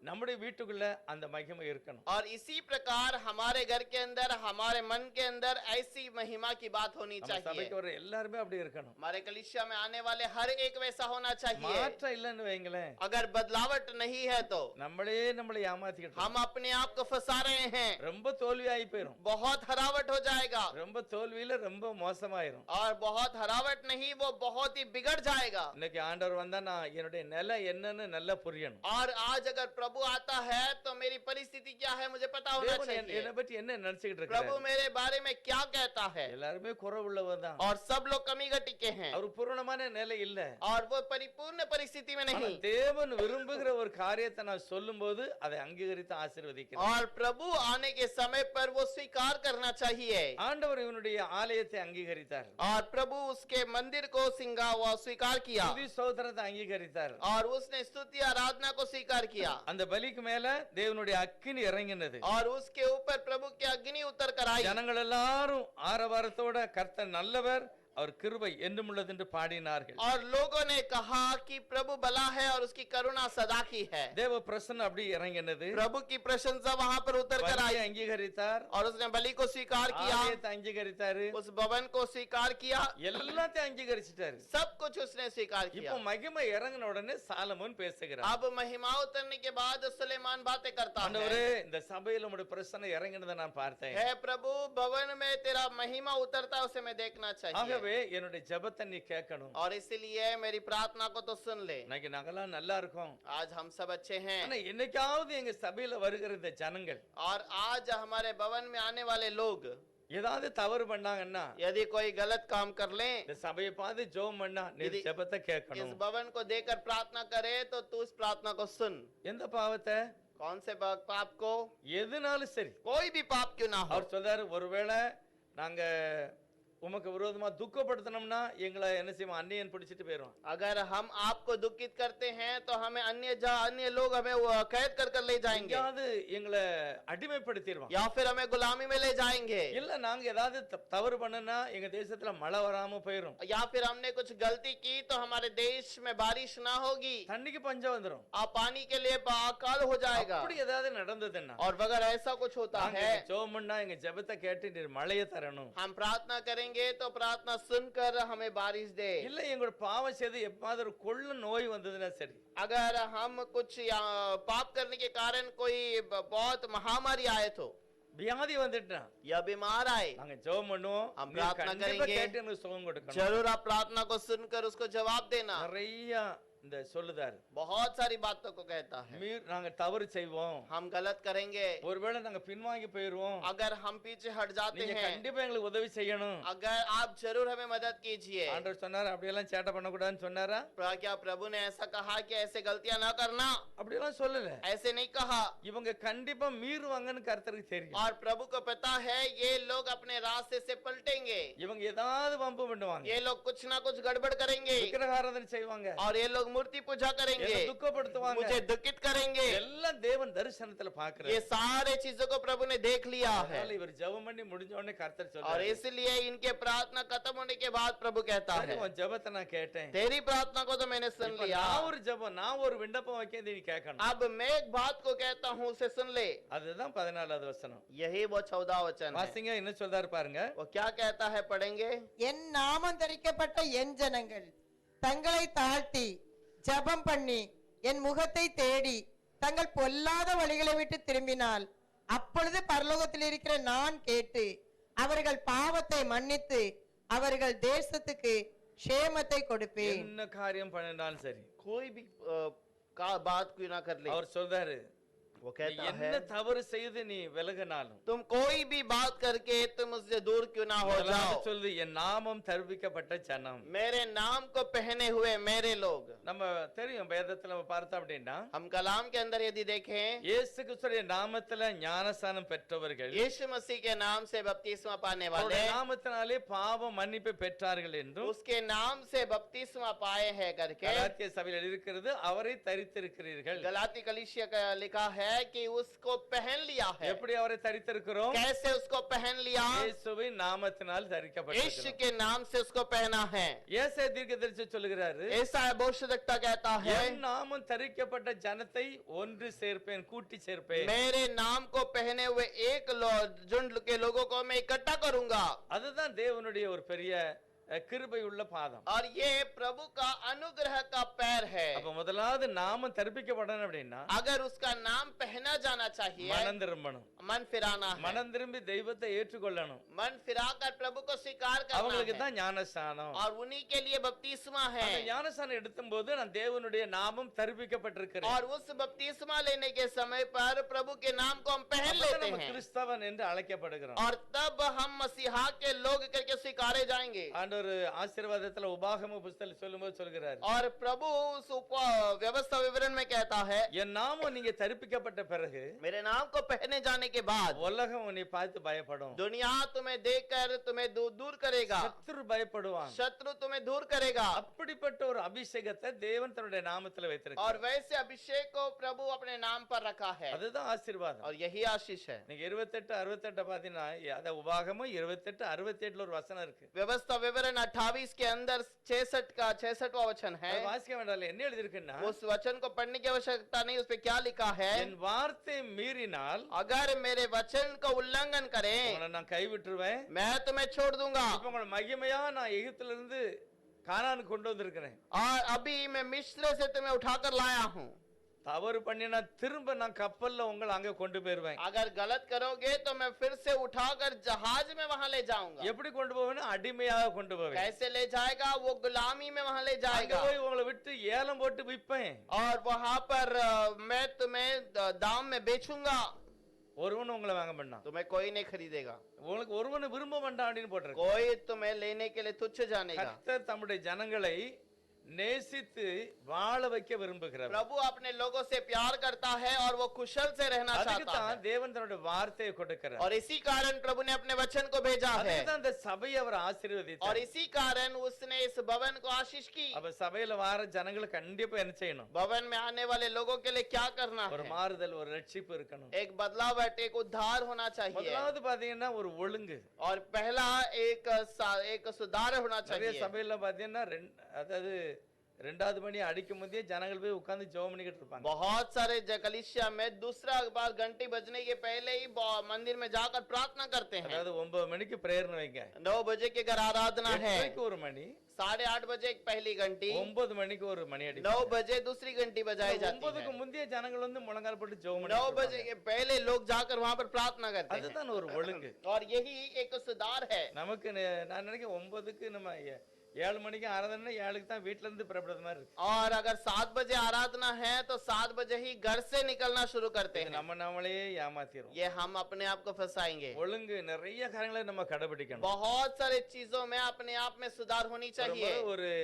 நம்முடைய வீட்டுக்குள்ள அந்த மகிமை இருக்கணும். और इसी प्रकार हमारे घर के अंदर, हमारे मन के अंदर ऐसी महिमा की बात होनी நம்ம चाहिए। சபைக்கு வர எல்லாருமே அப்படி இருக்கணும். हमारे कलीसिया में आने वाले हर एक वैसा होना चाहिए। மாற்றம் இல்லைன்னு வைங்களேன், अगर बदलावट नहीं है तो நம்மளை ஏமாத்திக்கிட்டு हम अपने आप को फंसा रहे हैं। ரொம்ப தோல்வியாகி போயிரும். बहुत हरावट हो जाएगा। ரொம்ப தோல்வியில ரொம்ப மோசமாயிரும். और बहुत हरावट नहीं, वो बहुत ही बिगड़ जाएगा। இன்னைக்கு ஆண்டவர் வந்தா நான் என்னுடைய நிலை என்னன்னு நல்லா புரியணும். और आज अगर प्रभु आता है तो मेरी परिस्थिति क्या है मुझे पता होना தேவன் चाहिए। என்னை பத்தி என்ன நினைச்சுக்கிட்டு प्रभु இருக்காரு? मेरे बारे में क्या कहता है? எல்லாருமே குறைவுள்ளவர் தான். और सब लोग कमी घटी के हैं। அவர் பூரணமான நிலை இல்ல. और वो परिपूर्ण परिस्थिति में ஆனா नहीं। தேவன் விரும்புகிற ஒரு காரியத்தை நான் சொல்லும்போது அதை அங்கீகரித்து ஆசீர்வதிக்கிறார். और प्रभु आने के समय पर वो स्वीकार करना चाहिए। ஆண்டவர் இவனுடைய ஆலயத்தை அங்கீகரித்தார். और प्रभु उसके मंदिर को स्वीकार किया। துதி ஸ்தோத்திரத்தை அங்கீகரித்தார். और उसने स्तुति आराधना को स्वीकार किया। அந்த பலிக்கு மேல தேவனுடைய அக்கினி இறங்கினது. और उसके ऊपर प्रभु की अग्नि उतर कर आई। ஜனங்கள் எல்லாரும் ஆரவாரத்தோட கர்த்தர் நல்லவர், और கிருபை என்றும் உள்ளது என்று பாடினார்கள். और लोगों ने कहा कि प्रभु भला है और उसकी करुणा सदा की है। தேவ பிரசன்னம் அப்படி இறங்கினது. प्रभु की प्रशंसा वहां पर उतर कर आई। பலியை அங்கீகரித்தார். और उसने बलि को स्वीकार किया, ஆலயத்தை அங்கீகரித்தாரு. उस भवन को स्वीकार किया, எல்லாத்தையும் அங்கீகரிச்சிட்டாரு. सब कुछ उसने स्वीकार இப்போ किया। மகிமை இறங்கின உடனே சாலமோன் பேசுகிறார். अब महिमा उतरने के बाद सुलेमान बातें करता ஆண்டவரே, है। இந்த சபையில உம்முடைய பிரசன்னம் இறங்கினதை நான் பார்த்தேன். है प्रभु, भवन में तेरा महिमा उतरता है, उसे मैं देखना चाहिए। ஆகவே என்னுடைய ஜெபத்தை நீ கேட்கணும். और इसलिए मेरी प्रार्थना को तो सुन ले। இன்னைக்கு நாங்கெல்லாம் நல்லா இருக்கோம். आज हम सब अच्छे हैं। ஆனா என்னைக்காவது எங்க சபையில வருகிற இந்த ஜனங்கள் और आज हमारे भवन में आने वाले लोग ஏதாவது தவறு பண்ணாங்கன்னா, यदि कोई गलत काम कर ले, இந்த சபையை பார்த்து ஜெபம் பண்ணா நீ यदि ஜெபத்தை इस கேட்கணும். भवन को देखकर प्रार्थना करे तो तू इस प्रार्थना को सुन। எந்த பாவத்தை? कौन से पाप को? எதுனாலும் சரி. कोई भी पाप क्यों ना हो। அவர் சொல்றாரு, ஒருவேளை நாங்க உமக்கு விரோதமா துக்கப்படுத்தணும்னா எங்களை என்ன செய்வோம், அந்நியன் பிடிச்சிட்டு போயிடுவான். अगर हम आपको दुखित करते हैं तो हमें अन्य लोग हमें वो कैद कर ले जाएंगे, எங்கேயாவது எங்களை அடிமைப்படுத்திடுவான். या फिर हमें गुलामी में ले जाएंगे, இல்ல நாங்க ஏதாவது தவறு பண்ணனா எங்க தேசத்துல மழை வராம போயிரும், या फिर हमने कुछ गलती की तो हमारे देश में बारिश ना होगी தண்ணிக்கு பஞ்சம் வந்துரும். और पानी के लिए अकाल हो जाएगा। அப்படி ஏதாவது நடந்ததுன்னா और अगर ऐसा कुछ होता நாங்க है, ஜெபம் பண்ணா எங்க ஜெபத்தை கேட்டு நீர் மழையை தரணும். हम प्रार्थना करेंगे तो प्रार्थना सुनकर हमें बारिश दे। இல்ல எங்களோட பாவம் செய்து எப்பாவது ஒரு கொள்ள நோய் வந்ததுன்னா சரி, अगर हम कुछ पाप करने के कारण कोई बहुत महामारी आए तो, வியாதி வந்துட்டா या बीमार आए, நாங்க ஜெபம் பண்ணுவோம், हम நீர் प्रार्थना கண்டிப்பா करेंगे। கேட்டு எனக்கு சுகம் கொடுக்கணும். जरूर आप प्रार्थना को सुनकर उसको जवाब देना। நிறைய இந்த சொல்லுதாரு, बहुत सारी बातों को कहता है। நாங்க தவறு செய்வோம், हम गलत करेंगे, ஒருவேளை நாங்க பின்வாங்கி போயிருவோம், अगर हम पीछे हट जाते நீங்க हैं, கண்டிப்பா எங்களுக்கு உதவி செய்யணும். अगर आप जरूर हमें मदद कीजिए। ஆண்டவர் சொன்னாரு அப்படியெல்லாம் சேட்டை பண்ணக்கூடாதுன்னு சொன்னாரா? क्या प्रभु ने ऐसा कहा कि ऐसे गलतियां ना करना? அப்படியெல்லாம் சொல்லல. ऐसे नहीं कहा। இவங்க கண்டிப்பா மீறுவாங்கன்னு கர்த்தருக்கு தெரியும். और प्रभु को पता है ये लोग अपने रास्ते से पलटेंगे, இவங்க ஏதாவது வம்பு பண்ணுவாங்க, ये लोग कुछ ना कुछ गड़बड़ करेंगे, விக்கிரகாராதனை செய்வாங்க, और ये लोग मूर्ति पूजा करेंगे, என்னை துக்கப்படுத்துவாங்க, मुझे दुखित करेंगे। எல்லாம் தேவன் தரிசனத்துல பாக்குறாரு. ये सारे चीजों को प्रभु ने देख लिया है, அதனால இவர் ஜெபம் பண்ணி முடிஞ்ச உடனே கர்த்தர் और சொல்றாரு, इसलिए इनके प्रार्थना खत्म होने के बाद प्रभु कहता சரி, है, உன் ஜெபத்தை நான் கேட்டேன், तेरी प्रार्थना को तो मैंने सुन இப்ப लिया, நான் ஒரு ஜெபம், நான் ஒரு விண்ணப்பம் வைக்க நீ கேட்கணும். अब मैं एक बात को कहता हूँ उसे सुन ले। அதுதான் 14வது வசனம். यही वो 14 वचन है। வாசிங்க, என்ன சொல்றாரு பாருங்க. वो क्या कहता है, पढ़ेंगे। என் நாமம் தரிக்கப்பட்ட என் ஜனங்கள் தங்களை தாழ்த்தி ஜெபம் பண்ணி என் முகத்தை தேடி தங்கள் பொல்லாத வழிகளை விட்டு திரும்பினால் அப்பொழுது பரலோகத்தில் இருக்கிற நான் கேட்டு அவர்கள் பாவத்தை மன்னித்து அவர்கள் தேசத்துக்கு க்ஷேமத்தை கொடுப்பேன்। என்ன காரியம் பண்ணினாலும் சரி, कोई भी बात क्यों ना कर ले, அவர் சொல்றாரு, वो நீ कहता என்ன है தவறு செய்து நீ விலகினாலும், तुम कोई भी बात करके तुम उससे दूर क्यों ना हो முதலாவது जाओ, சொல்லுது என் நாமம் தருவிக்கப்பட்ட ஜனம். मेरे नाम को पहने हुए मेरे लोग। நம்ம தெரியும், வேதத்துல நம்ம பார்த்தோம் அப்படின்னா हम कलाम के अंदर यदि देखें, இயேசு கிறிஸ்துவின் நாமத்துல ஞானஸ்நானம் பெற்றவர்கள் यीशु मसीह के नाम से बपतिस्मा पाने அவருடைய वाले நாமத்தினாலே பாவ மன்னிப்பு பெற்றார்கள் என்றும் उसके नाम से बपतिस्मा पाए हैं करके கலாத்திய சபையில் இருக்கிறது, அவரை தரித்திருக்கிறீர்கள். गलाती कलीसिया का लिखा है कि उसको पहन लिया है। எப்படி அவரை தரித்திருக்கிறோம்? कैसे उसको पहन लिया? இயேசுவின் நாமத்தினால் यीशु தரிக்கப்பட்டிருக்கிறோம். के नाम से उसको पहना है। ஏசாயா தீர்க்கதரிசி சொல்லுகிறாரு, ऐसा भविष्यद्वक्ता कहता है, என் நாமம் தரிக்கப்பட்ட ஜனத்தை ஒன்று சேர்ப்பேன், கூட்டி சேர்ப்பேன். मेरे नाम को पहने हुए एक झुंड के लोगों को मैं इकट्ठा करूंगा। அதுதான் தேவனுடைய ஒரு பெரிய கிருபை உள்ள பாதம். और ये प्रभु का अनुग्रह का पैर है। அப்ப முதலாவது நாமம் தரிப்பிக்கப்படணும் அப்படின்னா अगर उसका नाम पहना जाना चाहिए, மனம் திரும்பணும், मन फिराना है, மனம் திரும்பி தெய்வத்தை ஏற்றுக்கொள்ளணும். मन फिराकर प्रभु को स्वीकार करना அவங்களுக்கு है, தான் ஞானஸ்நானம். और उन्हीं के लिए बपतिस्मा है। அந்த ஞானஸ்நானம் எடுக்கும்போது நான் தேவனுடைய நாமம் தரிப்பிக்கப்பட்டிருக்கிறேன். और उस बपतिस्मा लेने के समय पर प्रभु के नाम को हम पहन लेते நம்ம हैं, கிறிஸ்தவன் என்று அழைக்கப்படுகிறோம். और तब हम मसीहा के लोग करके स्वीकारे जाएंगे। ஆண்டவர் ஆசீர்வாதத்துல உபாகம புஸ்தகத்தில் சொல்லும்போது சொல்கிறார், और प्रभु उस व्यवस्था विवरण में कहता है, என் நாமம் நீங்க தரிப்பிக்கப்பட்ட பிறகு मेरे नाम को पहने जाने के बाद உலகம் உன்னை பார்த்து பயப்படும், दुनिया तुम्हें देखकर तुम्हें दूर करेगा, சத்துரு பயப்படுவான். शत्रु तुम्हें दूर करेगा। அப்படிப்பட்ட ஒரு அபிஷேகத்தை தேவன் தன்னுடைய நாமத்துல और வைத்திருக்கிறார். वैसे अभिषेक को प्रभु अपने नाम पर रखा है, அதுதான் ஆசீர்வாதம். और यही आशीष है। நீங்க 28 68 பாத்தீங்கன்னா அத உபாகமம் 28 67 ஒரு வசனம் இருக்கு. व्यवस्था विवरण 28 के अंदर 66वां वचन है। அது வாசிக்க வேண்டாம், என்ன எழுதி இருக்குன்னா, उस वचन को पढ़ने की आवश्यकता नहीं, उस पे क्या लिखा है, என் வார்த்தை மீறினால் अगर मेरे वचन का उल्लंघन करें உங்களை நான் கைவிட்டுருவேன், मैं तुम्हें छोड़ दूंगा। இப்ப உங்களை மகிமையா நான் எகிப்துல இருந்து கானானுக்கு கொண்டு வந்திருக்கிறேன். और अभी मैं मिस्र से तुम्हें उठाकर लाया हूँ। தவறு பண்ணினா திரும்ப நான் கப்பல்ல உங்களை அங்க கொண்டு போயிருவேன். अगर गलत करोगे तो मैं फिर से उठाकर जहाज में वहां ले जाऊंगा। எப்படி கொண்டு போவேன்னா அடிமையாக கொண்டு போவேன். कैसे ले जाएगा? वो गुलामी में वहां ले அங்க जाएगा, போய் உங்களை விட்டு ஏலம் போட்டு விப்பேன். और वहां पर मैं तुम्हें दाम में बेचूंगा, ஒருவன் உங்களை வாங்க பண்ணான், तुम्हें कोई नहीं खरीदेगा, உங்களுக்கு ஒருவனை விரும்ப வேண்டாம் அப்படின்னு போட்டிருக்கு. कोई तुम्हें लेने के लिए तुच्छ जानेगा। கர்த்தர் தம்முடைய ஜனங்களை நேசித்து வாழ வைக்க விரும்புகிறவர். प्रभु अपने लोगों से प्यार करता है और वो कुशल से रहना அதுக்கு चाहता है தான் தேவன் தன்னுடைய வார்த்தையை கொடுக்கிறார். और इसी कारण प्रभु ने अपने वचन को भेजा है அதுக்கு தான் இந்த சபையை அவர் और ஆசீர்வதித்தார். इसी कारण उसने इस भवन को आशीष की அப்ப சபையில வார ஜனங்களுக்கு கண்டிப்பா என்ன செய்யணும்? भवन में आने वाले लोगों के लिए क्या करना ஒரு है மாறுதல், ஒரு ரட்சிப்பு இருக்கணும். एक बदलाव एक उद्धार होना चाहिए முதலாவது பாத்தீங்கன்னா ஒரு ஒழுங்கு. और पहला एक सुधार होना நிறைய चाहिए சபையில பாத்தீங்கன்னா அதாவது ரெண்டாவது மணி அடிக்கும் போதே ஜனங்கள் போய் உட்கார்ந்து ஜெபம் பண்ணிக்கிட்டு இருப்பாங்க. बहुत सारे कलीसिया में दूसरा बार घंटी बजने के पहले ही मंदिर में जाकर प्रार्थना करते हैं அதாவது 9 மணிக்கு பிரேயர்னு வைங்க. 9 बजे के घर आराधना है 8 ஒரு மணி, 8:30 बजे एक पहली घंटी 9 மணிக்கு ஒரு மணி அடி. 9 बजे दूसरी घंटी बजाई जाती 9க்கு है முந்தைய ஜனங்கள் வந்து முழங்கால் போட்டு ஜெபம் 9 பண்ணிட்டு बजे के पहले लोग जाकर वहां पर प्रार्थना करते हैं அதுதான் ஒரு ஒழுங்கு. और यही एक सुधार है நமக்கு நான் நினைக்கிறேன் 9க்கு நம்ம 7 மணிக்கு ஆராதனை 7க்கு தான் வீட்ல இருந்து புறப்படுறது மாதிரி இருக்கு. और अगर 7 बजे आराधना है तो 7 बजे ही घर से निकलना शुरू करते இது हैं நம்ம நாமளே ஏமாத்திரும். ये हम अपने आप को फंसाएंगे ஒழுங்கு நிறைய காரியங்களை நம்ம கடைபிடிக்கணும். बहुत सारे चीजों में अपने आप में सुधार होनी ஒரு चाहिए முறை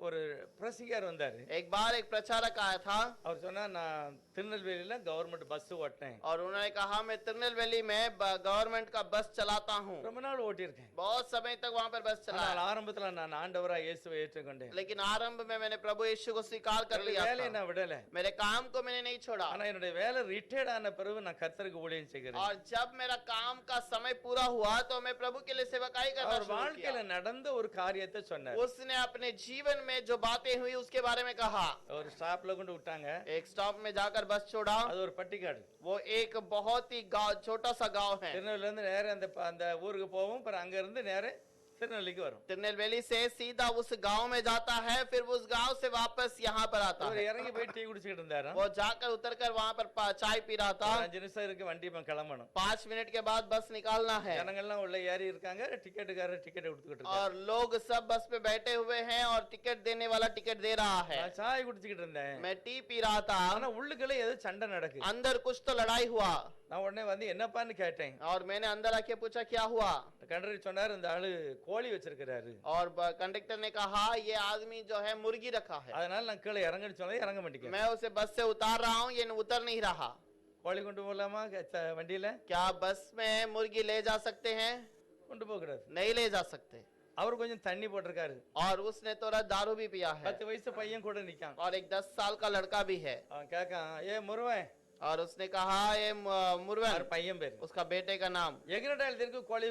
ஒரு பிரசங்கியார் வந்தாரு. एक बार एक प्रचारक आया था அவர் சொன்னா நான் திருநெல்வேலியில கவர்மெண்ட் பஸ் ஓட்டினேன். और उन्होंने कहा मैं तिरुनेलवेली में गवर्नमेंट का बस चलाता हूँ ரொம்ப நாள் ஓட்டியிருக்கேன். बहुत समय तक वहाँ पर बस ஆனால் चलाया ஆரம்பத்துல நான் ஆண்டவரா இயேசுவை ஏற்றுக்கொண்டேன். लेकिन आरंभ में मैंने प्रभु यीशु को स्वीकार कर என்னுடைய लिया வேலையை था நான் விடல. मेरे काम को मैंने नहीं छोड़ा ஆனா என்னுடைய வேலை ரிட்டையர்ட் ஆன பிறகு நான் கர்த்தருக்கு ஊழியம் செய்கிறேன். और जब मेरा काम का समय पूरा हुआ तो मैं प्रभु के लिए सेवकाई करना அவர் शुरू किया வாழ்க்கையில நடந்த ஒரு காரியத்தை சொன்னார். उसने अपने जीवन में जो बातें हुई उसके बारे में कहा ஒரு ஸ்டாப்ல கொண்டு விட்டாங்க. एक स्टॉप में जाकर बस छोड़ा அது ஒரு பட்டிக்காடு. वो एक बहुत ही गांव छोटा सा गांव है திருநெல்வேலில இருந்து நேரா அந்த ஊருக்கு போவோம். அப்புறம் அங்க இருந்து நேரா திருநெல்வேலிக்கு வரும். तिरुनेलवेली से सीधा उस गांव में जाता है फिर उस गांव से वापस यहाँ पर आता அவர் है இறங்கி போய் டீ குடிச்சிட்டு இருந்தாரு. वो जाकर उतरकर वहाँ पर चाय पी रहा था 5 நிமிஷம் இருக்கு வண்டி கிளம்பணும். 5 मिनट के बाद बस निकालना है ஜனங்கள்லாம் உள்ள ஏறி இருக்காங்க. டிக்கெட்டுக்காரர் டிக்கெட் கொடுத்துக்கிட்டு இருக்காரு. और लोग सब बस पे बैठे हुए हैं और टिकट देने वाला टिकट दे रहा है நான் சாய் குடிச்சிட்டு இருந்தேன். मैं टी पी रहा था ஆனா உள்ளுக்குள்ள ஏதோ சண்டை நடக்கு. अंदर कुछ तो लड़ाई हुआ நான் உடனே வந்து என்னப்பான்னு கேட்டேன். और मैंने अंदर आके पूछा क्या हुआ கண்டக்டர் சொன்னாரு இந்த ஆளு கோழி வச்சிருக்கிறாரு. और कंडक्टर ने कहा ये आदमी जो है मुर्गी रखा है அதனால நான் கீழே இறங்கன்னு சொன்னேன். இறங்க மாட்டேங்க. मैं उसे बस से उतार रहा हूँ ये उतर नहीं रहा கோழி கொண்டு போகலாமா வண்டியில? क्या बस में मुर्गी ले जा सकते हैं கொண்டு போக கூடாது. नहीं ले जा सकते அவர் கொஞ்சம் தண்ணி போட்டிருக்காரு. और उसने थोड़ा दारू भी पिया है 10 வயசு பையன் கூட நிக்கான். और एक 10 साल का लड़का भी है அவன் கேட்கான் ஏ முருவன். और उसने कहा ये मुरवन அவர் பையன் பேரு. उसका बेटे का नाम எங்கடா எழுதிருக்கு கோழி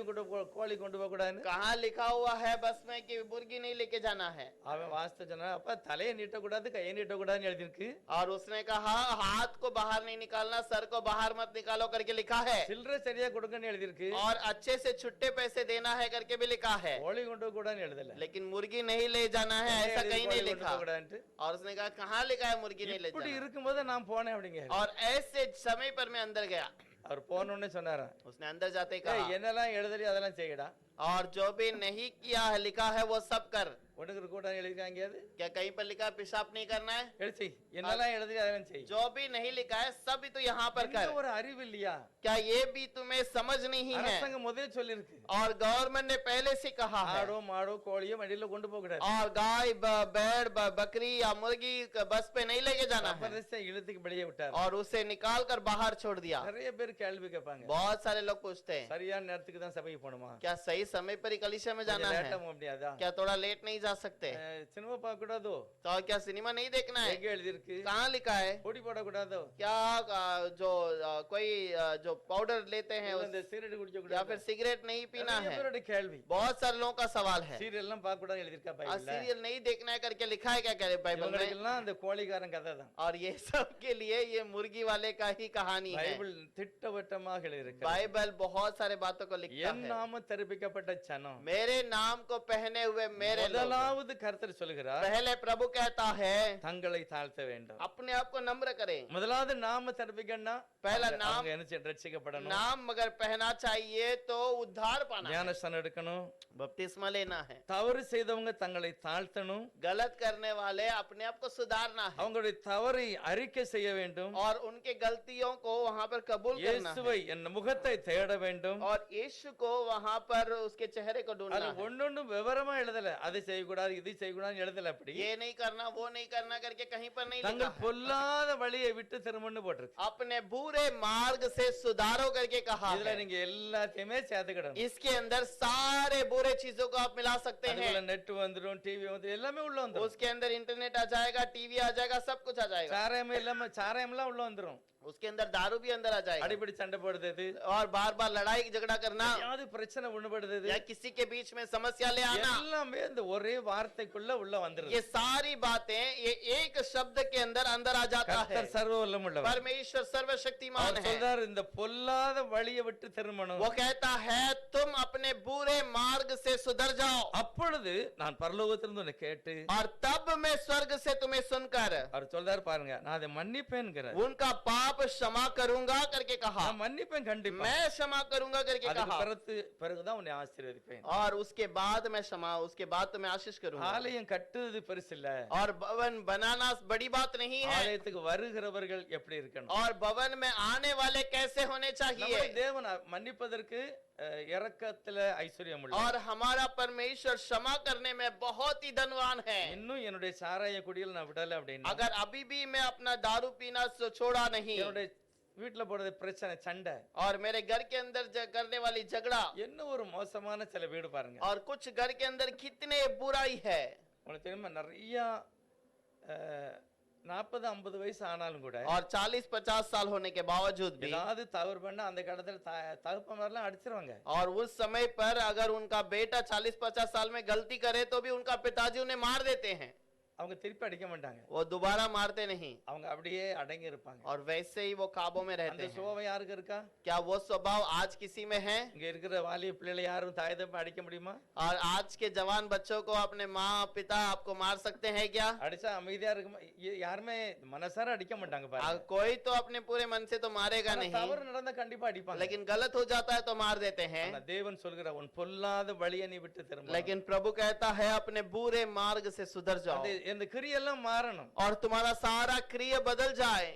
கொண்டு போக கூடாதுன்னு? कहाँ लिखा हुआ है बस में कि मुर्गी नहीं लेके जाना है அவன் வாஸ்து சொன்னா அப்ப தலையை நீட்ட கூடாது கையை நீட்ட கூடாதுன்னு எழுதிருக்கு. और उसने कहा हाथ को बाहर नहीं निकालना सर को बाहर मत निकालो करके लिखा है சில்லறை சரியா கொடுங்கன்னு எழுதிருக்கு. और अच्छे से छुट्टे पैसे देना है करके भी लिखा है கோழி கொண்டு போக கூடாதுன்னு எழுதல. लेकिन मुर्गी नहीं ले जाना है ऐसा कहीं नहीं लिखा கூடாதுன்னு. और उसने कहा कहाँ लिखा है मुर्गी नहीं ले இப்படி जाना இருக்கும்போது நான் போனேன் அப்படிங்க. और ऐसे समय पर मैं अंदर गया அவர் போனோடனே சொன்னாரா उसने अंदर जाते ही कहा என்னெல்லாம் எழுதலையோ அதெல்லாம் செய்யடா. और जो भी नहीं किया है लिखा है वो सब कर ஒண்ணுக்கு கூடாது எழுதிருக்காங்க. அது क्या कहीं पर लिखा है पेशाब नहीं करना है எழுதி என்னெல்லாம் எழுதி அதெல்லாம் செய். जो भी नहीं लिखा है सब भी तो यहाँ पर இந்த कर ஒரு அறிவு இல்லையா? क्या ये भी तुम्हें समझ नहीं है அரசாங்கம் முதல்ல சொல்லிருக்கு. और गवर्नमेंट ने पहले से कहा है ஆடோ மாடோ கோழியோ வண்டியில கொண்டு போக கூடாது. और गाय भेड़ बकरी या मुर्गी बस पे नहीं लेके जाना है அப்பதேச இழுத்துக்கு வெளியே விட்டார். और उसे निकाल कर बाहर छोड़ दिया நிறைய பேர் கேள்வி கேட்பாங்க. बहुत सारे लोग पूछते हैं சரியான நேரத்துக்கு தான் சபைக்கு போணுமா? क्या सही समय पर ही कलीसिया में जाना है லேட்டா போக முடியாதா? क्या थोड़ा लेट नहीं जा सकते சினிமா பார்க்க கூடாதோ? तो क्या सिनेमा नहीं देखना है எங்க எழுதி இருக்கு? कहाँ लिखा है பொடி போட கூடாதோ? क्या जो कोई जो पाउडर लेते हैं இந்த சிகரெட் குடிக்க या கூடாது. फिर सिगरेट नहीं पीना நிறைய है பேரோட கேள்வி. बहुत सारे लोगों का सवाल है சீரியல் எல்லாம் பார்க்க கூடாது எழுதி இருக்கா और பைபிள்ல? सीरियल नहीं देखना है करके लिखा है क्या कह रहे बाइबल में இவங்களுக்கெல்லாம் அந்த கோழிக்காரன் கதை தான். और ये सब के लिए ये मुर्गी वाले का ही कहानी है பைபிள் திட்டவட்டமாக எழுதியிருக்கு. बाइबल बहुत सारे बातों को लिखता என் है நாம தெரிவிக்கப்பட்ட ஜனம். मेरे नाम को पहने हुए मेरे लोग முதலாவது கர்த்தர் சொல்கிறார் पहले प्रभु कहता है தங்களை தாழ்த்த வேண்டும். अपने आप को नम्र करें முதலாவது நாம தெரிவிக்கணும்னா पहला नाम என்ன செய்யணும்? ரட்சிக்கப்படணும். नाम मगर पहना चाहिए तो उद्धार पाना है ஞானஸ்நானம் எடுக்கணும். बपतिस्मा लेना है தவறு செய்தவங்க தங்களை தாழ்த்தணும். गलत करने वाले अपने आप को सुधारना है அவங்களுடைய தவறை அறிக்கை செய்ய வேண்டும். और उनके गलतियों को वहाँ पर कबूल करना है இயேசுவை என் முகத்தை தேட வேண்டும். और यीशु को वहाँ पर उसके चेहरे को ढूंढना அது है ஒன்னொன்னு விவரமா எழுதல. அதை செய்ய செய்யக்கூடாது இது செய்யக்கூடாதுன்னு எழுதல அப்படி. ये नहीं करना वो नहीं करना करके कहीं पर नहीं लिखा தங்கள் है। பொல்லாத வழியை விட்டு திரும்பன்னு போட்டிருக்கு. अपने बुरे मार्ग से सुधारो करके कहा இதுல है। நீங்க எல்லாத்தையுமே சேர்த்துக்கிடணும். इसके अंदर सारे बुरे चीजों को आप मिला सकते हैं। அதுக்குள்ள நெட் வந்துரும், டிவி வந்துரும், எல்லாமே உள்ள வந்துரும். उसके अंदर इंटरनेट आ जाएगा, टीवी आ जाएगा, सब कुछ आ जाएगा। சாராயம் எல்லாம் உள்ள வந்துரும். उसके अंदर दारू भी अंदर आ जाएगा, அடிப்படி சண்டை போடுறது, और बार बार लड़ाई झगड़ा करना, யாவது பிரச்சனை உண்டுபடுறது, या किसी के बीच में समस्या ले आना, எல்லாமே இந்த ஒரே வார்த்தைக்குள்ள உள்ள வந்துருது. ये सारी बातें ये एक शब्द के अंदर अंदर आ जाता है। கர்த்தர் சர்வ வல்லமையுள்ளவர். परमेश्वर सर्वशक्तिमान அவர் है। சொல்றார் இந்த பொல்லாத வழியை விட்டு திரும்பணும். वो कहता है तुम अपने बुरे मार्ग से सुधर जाओ, அப்பொழுது நான் பரலோகத்திலிருந்து உன்னை கேட்டு, और तब मैं स्वर्ग से तुम्हें सुनकर அவர் சொல்றார் பாருங்க, நான் அதை மன்னிப்பேன்ங்கிறார். उनका पाप क्षमा करूंगा करके कहा। நான் மன்னிப்பேன் கண்டிப்பா. मैं क्षमा करूंगा करके அதுக்கு कहा, பிறகுதான் உன்னை ஆசீர்வதிப்பேன். और उसके बाद मैं क्षमा, उसके बाद तो मैं आशीष करूंगा। ஆலயம் கட்டுறது பெருசு இல்ல, और भवन बनाना बड़ी बात नहीं है, ஆலயத்துக்கு வருகிறவர்கள் எப்படி இருக்கணும், और भवन में आने वाले कैसे होने चाहिए। நம்முடைய தேவன் மன்னிப்பதற்கு இரக்கத்துல ஐஸ்வர்யம் உள்ள. और हमारा परमेश्वर क्षमा करने में बहुत ही धनवान है। இன்னும் என்னுடைய சாராய குடியில் நான் விடல அப்படின்னா, अगर अभी भी मैं अपना दारू पीना छोड़ा नहीं, என்னுடைய வீட்டுல போறது பிரச்சனை சண்டை, और मेरे घर के अंदर करने वाली झगड़ा, என்ன ஒரு மோசமான சில வீடு பாருங்க. और कुछ घर के अंदर कितने बुराई है। உங்களுக்கு தெரியுமா, நிறைய 40-50 வயசு ஆனாலும் கூட और 40-50 साल होने के बावजूद भी, ஏதாவது தவறு பண்ண அந்த கடத்துல தகப்பமாரெல்லாம் அடிச்சிருவாங்க. और उस समय पर अगर उनका बेटा 40-50 साल में गलती करे तो भी उनका पिताजी उन्हें मार देते हैं, அவங்க திருப்பி அடிக்க மாட்டாங்க. वो दोबारा मारते नहीं, அவங்க அப்படியே அடங்கி இருப்பாங்க. और वैसे ही वो काबू में रहते அந்த हैं। சுபாவம் யாருக்கு இருக்கா? क्या वो स्वभाव आज किसी में है? இங்க இருக்கிற வாலிய பிள்ளைகளை யாரும் தாய் தப்ப அடிக்க முடியுமா? और आज के जवान बच्चों को अपने माँ पिता आपको मार सकते हैं क्या? அடிச்சா அமைதியா இருக்குமா? யாருமே மனசார அடிக்க மாட்டாங்க பாருங்க. कोई तो अपने पूरे मन से तो मारेगा ஆனா नहीं, தவறு நடந்தா கண்டிப்பா அடிப்பாங்க. लेकिन गलत हो जाता है तो मार देते हैं। ஆனா தேவன் சொல்கிறார், உன் பொல்லாத வழியை நீ விட்டு திரும்ப. लेकिन प्रभु कहता है अपने बुरे मार्ग से सुधर जाओ, இந்த கிரியெல்லாம் மாறணும். और तुम्हारा सारा क्रिय बदल जाए।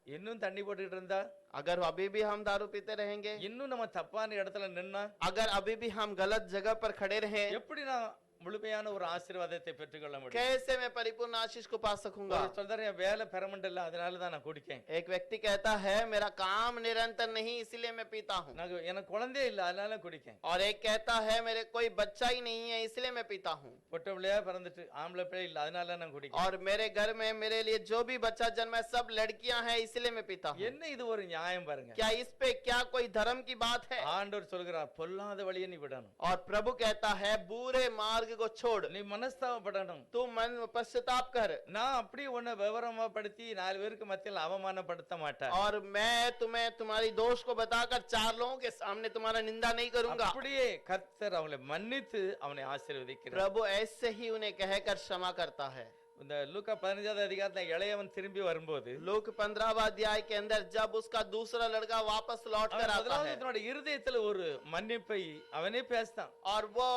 இன்னும் தண்ணி போட்டுட்டு இருந்தா, अगर अभी भी हम दारू पीते रहेंगे, இன்னும் நம்ம தப்பான இடத்துல நின்னா, अगर अभी भी हम गलत जगह पर खड़े रहें, எப்படி நான் முழுமையான ஒரு ஆசீர்வாதத்தை பெற்றுக்கொள்ள முடியும்? कैसे मैं परिपूर्ण आशीष को पा सकूंगा? சொல்றாரு, என் வேலை பெர்மனன்ட் இல்ல, அதனால தான் நான் குடிக்கேன். एक व्यक्ति कहता है मेरा काम निरंतर नहीं इसलिए मैं पीता हूँ, எனக்கு குழந்தையே இல்ல, அதனால குடிக்கேன். और एक कहता है मेरे कोई बच्चा ही नहीं है इसलिए मैं पीता हूँ, பொட்ட பிள்ளையா பிறந்துட்டு ஆம்பளை பிள்ளை இல்ல, அதனால நான் குடிக்கேன். और मेरे घर में मेरे लिए जो भी बच्चा जन्मा है सब लड़कियां हैं इसलिए मैं पीता हूँ। என்ன இது ஒரு நியாயம் பாருங்க. क्या इस पे क्या कोई धर्म की बात है? ஆண்டவர் சொல்கிறார், பொல்லாத வழியை நீ விடணும், और प्रभु कहता है बुरे मार्ग को छोड़, நீ மனஸ்தாபப்படணும். तू मन पश्चाताप कर, நான் அப்படி உன்னை விவரமா படுத்தி 4 பேருக்கு மத்தியில் அவமானப்படுத்த மாட்டேன். और मैं तुम्हें तुम्हारी दोष को बताकर 4 लोगों के सामने तुम्हारा निंदा नहीं करूंगा। அப்படியே கர்த்தர் அவங்களை மன்னித்து அவனை ஆசீர்வதிக்கிறார். प्रभु ऐसे ही उन्हें कहकर क्षमा करता है। இந்த லூக்கா 15வது அதிகாரத்துல இளையவன் திரும்பி வரும்போது, लूक 15वां अध्याय के अंदर जब उसका दूसरा लड़का वापस लौट कर आता முதலாவது है, தன்னுடைய இருதயத்துல ஒரு மன்னிப்பை அவனே பேசினான். और वो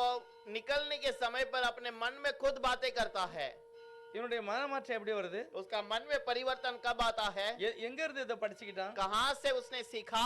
निकलने के समय पर अपने मन में खुद बातें करता है। இவனுடைய மனமாற்றம் எப்படி வருது? उसका मन में परिवर्तन कब आता है? எங்க இருந்து இதை படிச்சுக்கிட்டான்? कहां से उसने सीखा?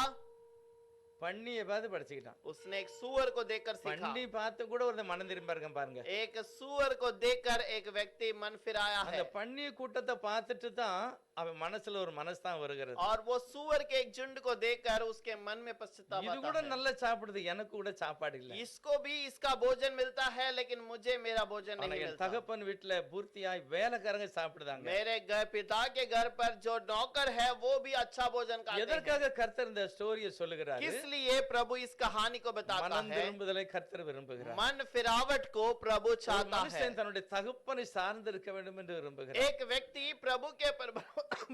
பண்ணியை பார்த்து படிச்சுக்கிட்டான். उसने एक सुअर को देखकर सीखा। பண்ணி பார்த்து கூட ஒரு மனம் திரும்ப இருக்கான் பாருங்க. एक सुअर को देखकर एक व्यक्ति मन फिराया है, அந்த பண்ணிய கூட்டத்தை பார்த்துட்டு தான் அவன் மனசுல ஒரு மனஸ்தான் வருகிறது. और वो सुअर के एक झुंड को देखकर उसके मन में पश्चाताप இது आता கூட है। நல்லா சாப்பிடுது, எனக்கு கூட சாப்பாடு இல்ல. इसको भी इसका भोजन मिलता है लेकिन मुझे मेरा भोजन ஆனா नहीं என் मिलता। தகப்பன் வீட்டுல பூர்த்தியாய் வேலைக்காரங்க சாப்பிடுதாங்க. मेरे घर पिता के घर पर जो नौकर है वो भी अच्छा भोजन खाते हैं। எதற்காக கர்த்தர் இந்த ஸ்டோரியை சொல்லுகிறாரு? किस लिए प्रभु इस कहानी को बताता மனம் है? திரும்புதலை கர்த்தர் விரும்புகிறார். मन फिरावट को प्रभु ஒரு चाहता है। மனுஷன் தன்னுடைய தகப்பனை சார்ந்து இருக்க வேண்டும் என்று விரும்புகிறார். एक व्यक्ति प्रभु के पर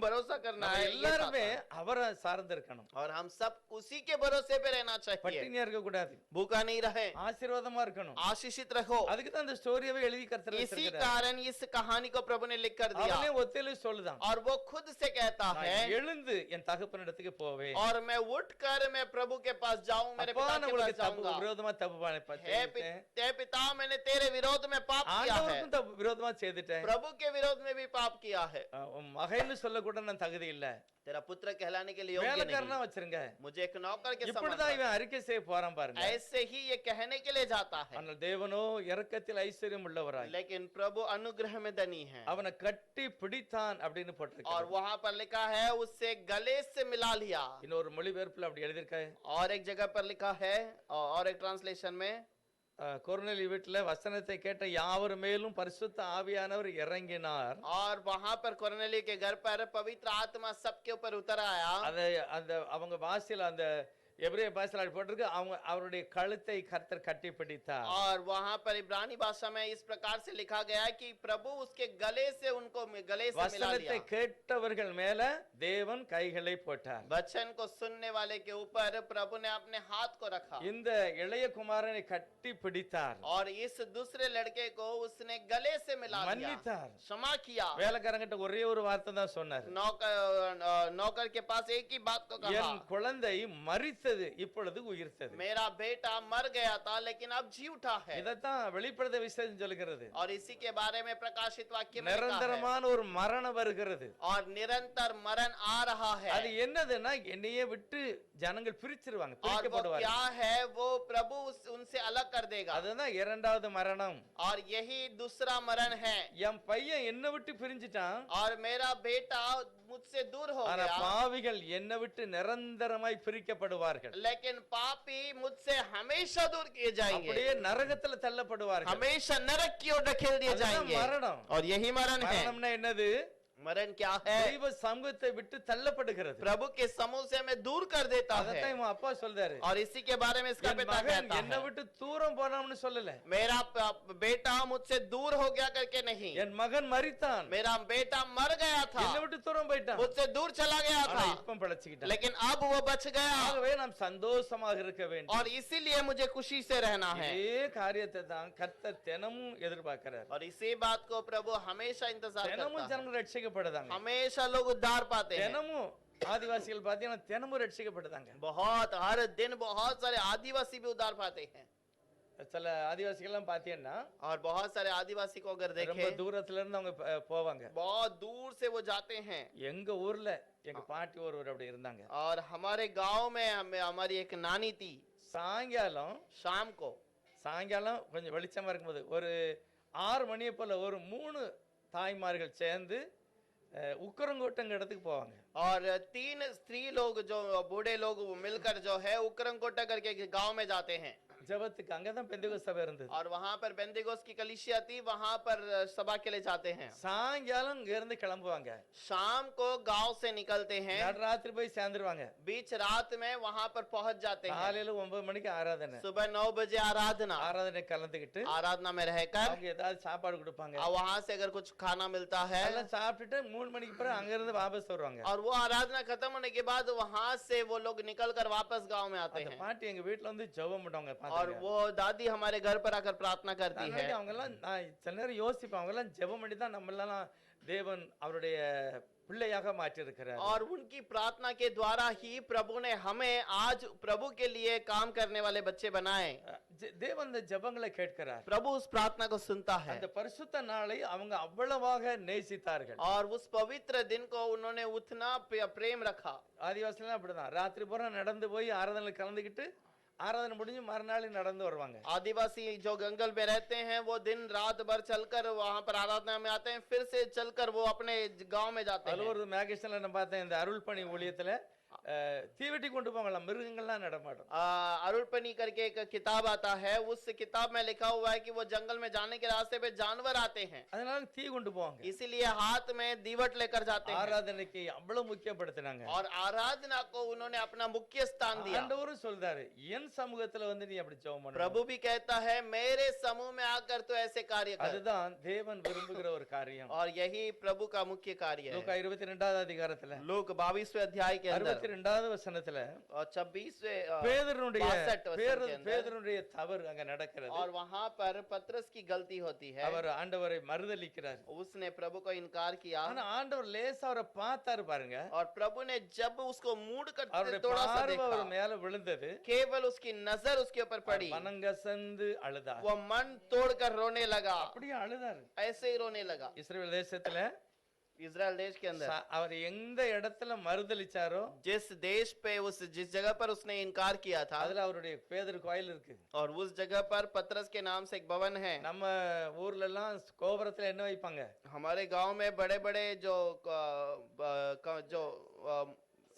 भरोसा करना நம்ம है, ये எல்லாருமே चाहता है। அவரை சார்ந்து இருக்கணும். और हम सब उसी के भरोसे पे रहना चाहिए, பட்டினியா இருக்க கூடாது, भूखा नहीं रहे, ஆசீர்வாதமா இருக்கணும். आशीषित रहो। அதுக்கு தான் இந்த ஸ்டோரியவே எழுதி கர்த்தர் इसी வச்சிருக்கிறார். कारण इस कहानी को प्रभु ने लिख कर दिया, அவனே ஒத்தையில சொல்லுதான், और वो खुद से कहता है நான் எழுந்து என் தகப்பனிடத்துக்கு போவேன். और मैं उठकर मैं प्रभु के पास जाऊं, मेरे அப்பா पिता நான் के உங்களுக்கு पास தப்பு जाऊंगा। விரோதமா தப்பு हे பண்ணிட்டேன், पिता, मैंने तेरे विरोध में पाप किया है, ஆண்டவருக்கும் தப்பு விரோதமா செய்துட்டேன், प्रभु के विरोध में भी पाप किया है। உன் மகன்னு சொல்ல கூட நான் தகுதி இல்ல, तेरा पुत्र कहलाने के लिए योग्य வேலைக்காரனா नहीं, வச்சிருங்க. मुझे एक नौकर के समान இப்படிதான் रख। இவன் அறிக்கை செய்ய போறான் பாருங்க. ऐसे ही ये कहने के लिए जाता है, ஆனால் தேவனோ இரக்கத்தில் ஐஸ்வர்யம் உள்ளவராய் लेकिन प्रभु अनुग्रह में धनी है। அவனை கட்டி பிடித்தான் அப்படின்னு और போட்டிருக்கு. वहां पर लिखा है उससे गले से मिला लिया। இன்னொரு மொழிபெயர்ப்புல அப்படி எழுதியிருக்க. और एक जगह पर लिखा है, और एक ट्रांसलेशन में, கொர்நேலியு வீட்டுல வசனத்தை கேட்ட யாவர் மேலும் பரிசுத்த ஆவியானவர் இறங்கினார். और वहां पर कोर्नेलियुस के घर पर पवित्र आत्मा सबके ऊपर उतर आया। அதை அந்த அவங்க பாஷையில அந்த எபிரேய பாஷையில அப்படி போட்டிருக்கு, அவங்க அவருடைய கழுத்தை கர்த்தர் கட்டி பிடித்தார். और वहां पर इब्रानी भाषा में इस प्रकार से लिखा गया है कि प्रभु उसके गले से उनको गले से मिला வசனத்தை लिया। கேட்டவர்கள் மேல தேவன் கைகளை போட்டார். वचन को सुनने वाले के ऊपर प्रभु ने अपने हाथ को रखा, இந்த இளைய குமாரனை கட்டி பிடித்தார், और इस दूसरे लड़के को उसने गले से मिला लिया, மன்னித்தார். क्षमा किया। வேலைக்காரங்கிட்ட ஒரே ஒரு வார்த்தை தான் சொன்னார், नौकर के पास एक ही बात को कहा, என் குழந்தை மரித்தது இப்பொழுது உயிர்த்தது. मेरा बेटा मर गया था लेकिन अब जी उठा है। இதத்தான் வெளிப்படுத்த விசேஷம் சொல்கிறது. और इसी के बारे में प्रकाशित वाक्य में लिखा है, நிரந்தரமான ஒரு மரணம் வருகிறது. और निरंतर मरण आ रहा है। அது என்னதுன்னா என்னையே விட்டு ஜனங்கள் பிரிச்சிருவாங்க, और वो பிரிக்கப்படுவாங்க. क्या है, वो प्रभु उनसे अलग कर देगा। அதுதான் இரண்டாவது மரணம். और यही दूसरा मरण है। என் பையன் என்னை விட்டு பிரிஞ்சிட்டான், और मेरा बेटा मुझसे दूर हो ஆனா गया, பாவிகள் என்னை விட்டு நிரந்தரமாய் பிரிக்கப்படுவார்கள். लेकिन पापी मुझसे हमेशा दूर किए जाएंगे, அப்படியே நரகத்துல தள்ளப்படுவார்கள். हमेशा नरक की ओर ढकेल दिए அதுதான் जाएंगे। மரணம். और यही मरण है। மரணம்னா என்னது? मरण क्या है? தெய்வ சமூகத்தை விட்டு தள்ளப்படுகிறது. प्रभु के समूह से हमें दूर कर देता है। அதத்தான் இவன் அப்பா சொல்றாரு, और इसी के बारे में इसका என் पिता மகன் कहता என்னை है, விட்டு தூரம் போனான்னு சொல்லல, मेरा बेटा मुझसे दूर हो गया करके नहीं, என் மகன் மரித்தான், मेरा बेटा मर गया था, என்னை விட்டு தூரம் போயிட்டான், मुझसे दूर चला गया ஆனா था, இப்பம் பிழைச்சுக்கிட்டான். लेकिन अब वो बच गया। ஆகவே நாம் சந்தோஷமாக இருக்க வேண்டும். और इसीलिए मुझे खुशी से रहना है। இதே காரியத்தை தான் கர்த்தர் தினமும் எதிர்பார்க்கிறார். और इसी बात को प्रभु हमेशा इंतजार தினமும் करता है। ஜனங்கள் ரட்சிக்கப்படுதாங்க. हमेशा लोग उद्धार पाते हैं। தினமும் ஆதிவாசிகள் பாத்தீங்கன்னா தினமும் ரட்சிக்கப்படுதாங்க. बहुत हर दिन बहुत सारे आदिवासी भी उद्धार पाते हैं। சில ஆதிவாசிகள் எல்லாம் பாத்தீங்கன்னா और बहुत सारे आदिवासी को अगर ரொம்ப देखें, தூரத்துல இருந்து அவங்க போவாங்க. बहुत दूर से वो जाते हैं। எங்க ஊர்ல எங்க பாட்டி ஒருவர் அப்படி இருந்தாங்க. और हमारे गांव में हमारी एक नानी थी। சாயங்காலம் சாயங்காலம் கொஞ்சம் வெளிச்சமா இருக்கும்போது ஒரு 6 மணியை போல ஒரு 3 தாய்மார்கள் சேர்ந்து உக்கரங்கோட்டங்க இடத்துக்கு போவாங்க. और 3 स्त्री लोग जो बूढ़े लोग मिलकर जो है उकरंकोटा करके गांव में जाते हैं। ஜெபத்துக்கு அங்கதான் பெந்தேகோஸ்து சபை இருந்தது. और वहां पर बेंतेकोस्त की कलीसिया थी, वहां पर सभा के लिए जाते हैं। சாயங்காலம் இங்க இருந்து கிளம்புவாங்க, शाम को गांव से निकलते हैं, நடுராத்திரி போய் சேர்ந்துருவாங்க. बीच रात में वहां पर पहुंच जाते हैं। காலையில 9 மணிக்கு ஆராதனை, सुबह 9 बजे आराधना கலந்துக்கிட்டு आराधना में रहकर அவங்க ஏதாவது சாப்பாடு கொடுப்பாங்க. और वहां से अगर कुछ खाना मिलता है, எல்லாம் சாப்பிட்டுட்டு 3 மணிக்கு பிறகு அங்க இருந்து வாபஸ் வருவாங்க. और वो आराधना खत्म होने के बाद वहां से वो लोग निकल कर वापस गांव में आते அந்த हैं। பாட்டி எங்க வீட்டுல வந்து ஜெபம் பண்ணுவாங்க. और वो दादी हमारे घर पर आकर प्रार्थना करती है। அவங்க எல்லாம் நான் சில நேரம் யோசிப்பேன், அவங்க எல்லாம் ஜெபம் பண்ணி தான் நம்ம எல்லாம் தேவன் அவருடைய பிள்ளையாக மாற்றி இருக்கிறார். और उनकी प्रार्थना के द्वारा ही प्रभु ने हमें आज प्रभु के लिए काम करने वाले बच्चे बनाए। தேவன் அந்த ஜெபங்களை கேட்கிறார். प्रभु उस प्रार्थना को सुनता है। அந்த பரிசுத்த நாளை அவங்க அவ்வளவாக நேசித்தார்கள். और उस पवित्र दिन को उन्होंने उतना प्रेम रखा। ஆதிவாசிகள் அப்படிதான் ராத்திரி பூரா நடந்து போய் ஆராதனையில் கலந்துக்கிட்டு ஆராதனை முடிஞ்சு மறுநாள் நடந்து வருவாங்க. आदिवासी जो जंगल में रहते हैं वो दिन रात भर चलकर वहां पर आराधना में आते हैं, फिर से चलकर वो अपने गांव में जाते हैं। ஒரு மேகசின்ல நான் பார்த்தேன், இந்த அருள் பணி ஊழியத்துல தீவெட்டி கொண்டு போங்களாம், மிருகங்கள்லாம் நடமாடும். अरुणपनी करके एक किताब आता है, उस किताब में लिखा हुआ है कि वो जंगल में जाने के रास्ते पे जानवर आते हैं, அதனால தீ கொண்டு போவாங்க. इसीलिए हाथ में दीवट लेकर जाते हैं। ஆராதனைக்கு அவ்வளவு முக்கியப்படுத்தினாங்க. और आराधना को उन्होंने अपना मुख्य स्थान दिया। ஆண்டவரும் சொல்றாரு, என் சமூகத்துல வந்து நீ அப்படி ஜெபம் பண்ணு. प्रभु भी कहता है मेरे समूह में आकर तो ऐसे कार्य कर। அதுதான் தேவன் விரும்புகிற ஒரு காரியம். और यही प्रभु का मुख्य कार्य है। லூக்கா 22வது அதிகாரத்துல लूक 22वें अध्याय के अंदर 32வது வசனத்துல और 26वें பேதுருனுடைய 62 वचन के अंदर பேதுருனுடைய தவறு அங்க நடக்கிறது. और वहां पर पतरस की गलती होती है। அவர் ஆண்டவரை மறுதலிக்கிறார். उसने प्रभु को इनकार किया ஆனா ஆண்டவர் லேசா அவரை பார்த்தாரு பாருங்க. और प्रभु ने जब उसको मूड करते அவருடைய थोड़ा सा பார்வை அவர் देखा, மேல விழுந்தது. केवल उसकी नजर उसके ऊपर पड़ी, மனங்கசந்து அழுதார். वो मन तोड़कर रोने लगा, அப்படியே அழுதாரு. ऐसे ही रोने लगा। இஸ்ரவேல் தேசத்துல इजराइल देश के अंदर அவர் எந்த இடத்துல மறுதலிச்சாரோ जिस जगह पर उसने इनकार किया था, அதுல அவருடைய பேதுரு கோயில் இருக்கு. और उस जगह पर पतरस के नाम से एक भवन है। நம்ம ஊர்ல எல்லாம் கோபுரத்துல என்ன வைப்பாங்க? हमारे गांव में बड़े बड़े जो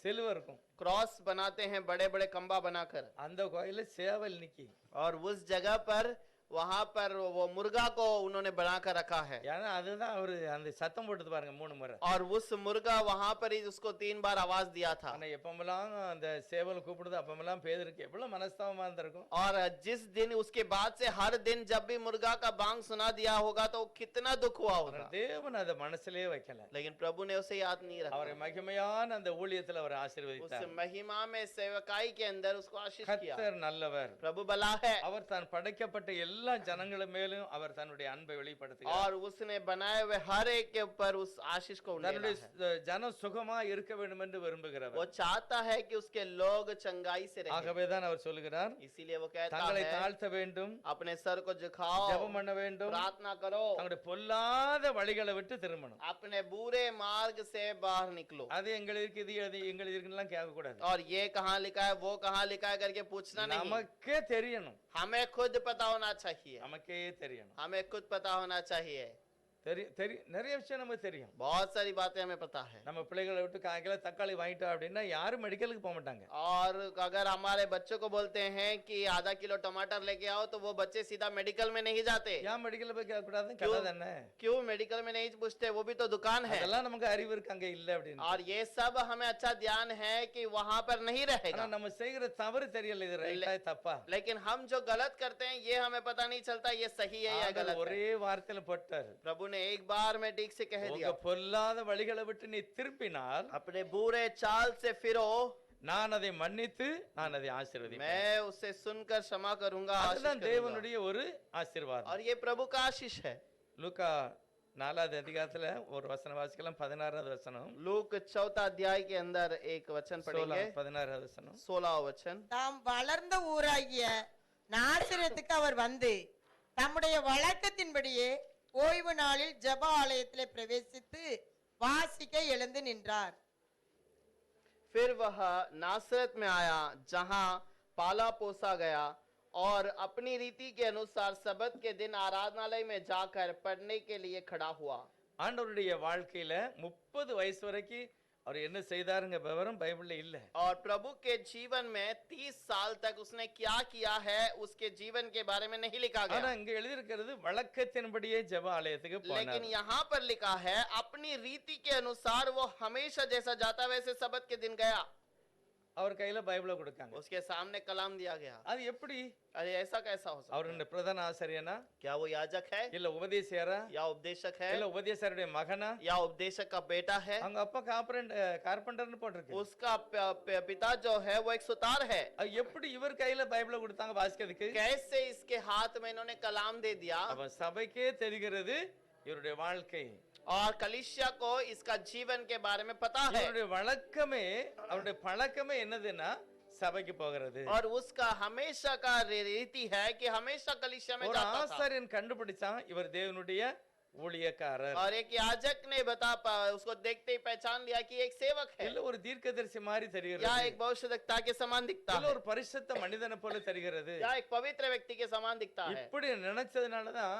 சிலுவை இருக்கும். क्रॉस बनाते हैं, बड़े बड़े खंबा बनाकर, அந்த கோயில சேவல் நிக்கி. और उस जगह पर वहां पर वो मुर्गा को उन्होंने बनाकर रखा है। ஏன்னா அதுதான் அவரு அந்த சத்தம் போட்டது பாருங்க 3 முறை. और उस मुर्गा वहां पर ही उसको 3 बार आवाज दिया था। ஆனா எப்பமெல்லாம் அந்த சேவல் கூப்பிடுது அப்பமெல்லாம் பேதுருக்கு எவ்வளவு மனஸ்தாபமா இருந்திருக்கும். और जिस दिन उसके बाद से हर दिन जब भी मुर्गा का बांग सुना दिया होगा तो कितना दुख हुआ होगा। தேவன் அத மனசுலயே வைக்கல. लेकिन प्रभु ने उसे याद नहीं रखा। அவரை மகிமையான அந்த ஊழியத்துல அவர் उस ஆசீர்வதித்தார். महिमा में सेवकाई के अंदर उसको आशीष किया। கர்த்தர் நல்லவர். प्रभु भला है। அவர் தான் படைக்கப்பட்ட எல்லா ஜனங்களும் மேலும் அவர் தன்னுடைய அன்பை வெளிப்படுத்துகிறார். और उसने बनाए हुए हर एक के ऊपर उस आशीष को उंडेला है। தன்னுடைய ஜனம் சுகமா இருக்க வேண்டும் என்று விரும்புகிறவர். वो चाहता है कि उसके लोग चंगाई से रहें। ஆகவே தான் அவர் சொல்லுகிறார், इसीलिए वो कहता தங்களை है தாழ்த்த வேண்டும், अपने सर को झुकाओ, ஜெபம் பண்ண வேண்டும், प्रार्थना करो, தங்களுடைய பொல்லாத வழிகளை விட்டு திரும்பணும். अपने बुरे मार्ग से बाहर निकलो। அது எங்களுக்கு இது எங்களுக்கு இருக்குன்னு கேட்க கூடாது. और ये कहाँ लिखा है, वो कहाँ लिखा है करके पूछना नहीं। நமக்கே தெரியணும். हमें खुद पता होना चाहिए। நமக்கே தெரியணும். हमें खुद पता होना चाहिए। நிறைய விஷயம் நமக்கு தெரியும். बहुत सारी बातें हमें पता है। நம்ம பிள்ளைகளை விட்டு காய்கல தக்காளி வாங்கிட்டோம் அப்படின்னா யாரும் மெடிக்கலுக்கு போக மாட்டாங்க. और अगर हमारे बच्चों को बोलते हैं कि आधा किलो टमाटर लेके आओ तो वो बच्चे सीधा मेडिकल में नहीं जाते। ஏன் மெடிக்கல்ல போய் கேட்க கூடாது? கடை தானே. क्यों मेडिकल में नहीं पूछते? वो भी तो दुकान है। அதெல்லாம் நமக்கு அறிவு இருக்கு அங்க இல்ல அப்படின்னு. और ये सब हमें अच्छा ध्यान है कि वहां पर नहीं रहेगा। ஆனா நம்ம செய்கிற தவறு தெரியல, இது ரைட்டா தப்பா. लेकिन हम जो गलत करते हैं ये हमें पता नहीं चलता ये सही है या गलत है। ஒரே வார்த்தையில போட்டார். प्रभु ने एक बार में ठीक से कह दिया, உங்க பொல்லாத வழிகளை விட்டு நீ திருப்பினால் अपने बुरे चाल से फिरो, நான் அதை மன்னித்து நான் அதை ஆசீர்வதிப்பேன். मैं उसे सुनकर क्षमा करूंगा, आशीष அதுதான் करूंगा। தேவனுடைய ஒரு ஆசீர்வாதம். और ये प्रभु का आशीष है। லூக்கா 4வது அதிகாரத்துல ஒரு வசனம் வாசிக்கலாம். 16வது வசனம். लूक 4 अध्याय के अंदर एक वचन पढ़ेंगे। 16வது வசனம். 16 वचन। தாம் வளர்ந்த ஊராகிய நாசரேத்துக்கு அவர் வந்து தம்முடைய வழக்கத்தின்படியே ஓய்வு நாளில் ஜெப ஆலயத்திலே பிரவேசித்து வாசிக்க எழுந்து நின்றார். फिर वह नासरत में आया जहां पाला पोसा गया और अपनी रीति के अनुसार सबत के दिन आराधनालय में जाकर पढ़ने के लिए खड़ा हुआ। ஆண்டவருடைய வாழ்க்கையில 30 வயசு வரைக்கும் அவர் என்ன செய்தாருங்க விவரம் பைபிள்ல இல்ல. और प्रभु के जीवन में 30 साल तक उसने क्या किया है उसके जीवन के बारे में नहीं लिखा ஆனா गया। இங்க எழுதி இருக்கிறது வழக்கத்தின்படியே ஜெப ஆலயத்துக்கு लेकिन போனார். यहाँ पर लिखा है अपनी रीति के अनुसार वो हमेशा जैसा जाता वैसे सबत के दिन गया। அவர் கையில பைபிளை கொடுத்தாங்க. उसके सामने कलाम दिया गया। அது எப்படி? अरे ऐसा कैसा हो सकता அவர் है? இந்த பிரதான ஆசாரியனா क्या वो याजक है இல்ல உபதேசியாரா या उपदेशक है இல்ல உபதேசியாருடைய மகனா? या उपदेशक का बेटा है? அவங்க அப்பா கார்பெண்டர்னு போட்டிருக்கு. उसका पिता जो है वो एक सुतार है। அது எப்படி இவர் கையில பைபிளை கொடுத்தாங்க வாசிக்கிறதுக்கு? कैसे इसके हाथ में इन्होंने कलाम दे दिया? அப்ப சபைக்கே தெரிகிறது இவருடைய வாழ்க்கை. और कलीसिया को इसका जीवन के बारे में पता है। இவருடைய வழக்கமே அவருடைய பழக்கமே என்னதுன்னா சபைக்கு போகிறது. और उसका हमेशा का रीति है कि हमेशा कलीसिया में ஒரு जाता था। ஆசாரியன் கண்டுபிடிச்சான் இவர் தேவனுடைய ஊழியக்காரர். और एक याजक ने उसको देखते ही पहचान लिया कि एक सेवक है இல்ல ஒரு தீர்க்கதரிசி மாதிரி या தெரிகிறது. एक भविष्यवक्ता के समान दिखता இல்ல है ஒரு பரிசுத்த மனிதனை போல தெரிகிறது. या एक पवित्र व्यक्ति के समान दिखता है। இப்படி நினைச்சதுனாலதான்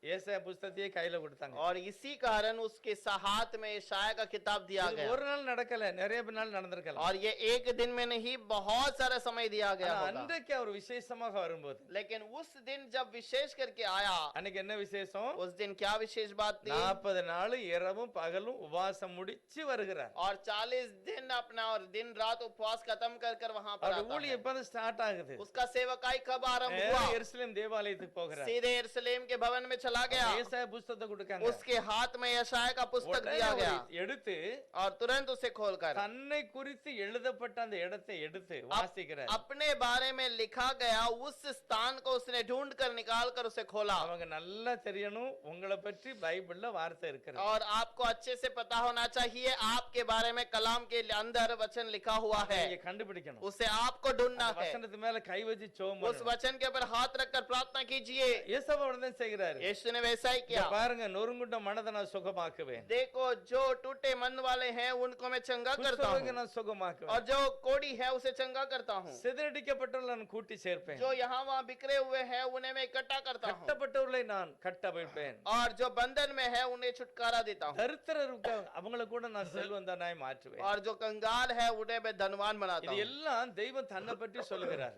ஏசாயா புத்தகத்தையே கையில கொடுத்தாங்க. और इसी कारण उसके हाथ में यशाया का किताब दिया இது गया। ஒரு நாள் நடக்கல, நிறைய நாள் நடந்திருக்கலாம். और ये एक दिन में नहीं बहुत सारा समय दिया गया ஆனா होगा। அன்றைக்கு அவர் விசேஷமாக வரும்போது लेकिन उस दिन जब विशेष करके आया, அன்னைக்கு என்ன விசேஷம்? उस दिन क्या विशेष बात थी? 40 நாள் இரவும் பகலும் உபவாசம் முடிச்சு வருகிறார். और 40 दिन अपना और दिन रात उपवास खत्म कर वहां पर அவருடைய आता है। ஊழியம் எப்ப ஸ்டார்ட் ஆகுது? उसका सेवकाई कब आरंभ हुआ? எருசலேம் தேவாலயத்துக்கு போகிறார். सीधे यरूशलेम के भवन में चला चला गया, ஏசாயா புத்தகத்தை கொடுக்காங்க. उसके हाथ में यशाया का पुस्तक உடனே दिया அவர் गया எடுத்து और तुरंत उसे खोलकर தன்னை குறித்து எழுதப்பட்ட அந்த இடத்தை எடுத்து வாசிக்கிறார். अपने बारे में लिखा गया उस स्थान को उसने ढूंढ कर निकाल कर उसे खोला। அவங்க நல்லா தெரியணும் உங்களை பற்றி பைபிள்ல வார்த்தை இருக்கிறது. और आपको अच्छे से पता होना चाहिए आपके बारे में कलाम के अंदर वचन लिखा हुआ है, நீங்க கண்டுபிடிக்கணும். उसे आपको ढूंढना है। வசனத்து மேல கை வச்சு ஜெபம் उस பண்ணணும். वचन के ऊपर हाथ रखकर प्रार्थना कीजिए। ஏசாயா உடனே செய்கிறாரு. यीशु ने वैसा ही இங்க किया। பாருங்க, நொறுங்குண்ட மனதை நான் சுகமாக்குவேன், देखो जो टूटे मन वाले हैं उनको मैं चंगा करता குஷ்டரோகியை हूँ, நான் சுகமாக்குவேன், और जो कोड़ी है उसे चंगा करता हूँ, சிதறடிக்கப்பட்டவர்களை நான் கூட்டி சேர்ப்பேன், जो यहाँ वहाँ बिखरे हुए हैं उन्हें मैं इकट्ठा करता हूँ, கட்டப்பட்டவர்களை நான் கட்டவிழ்ப்பேன், और जो बंधन में है उन्हें छुटकारा देता हूँ, தரித்திரருக்கு அவங்கள கூட நான் செல்வந்தனாய் மாற்றுவேன். और जो कंगाल है उन्हें मैं धनवान बनाता இது हूँ। எல்லாம் தெய்வம் தன்னை பற்றி சொல்லுகிறார்.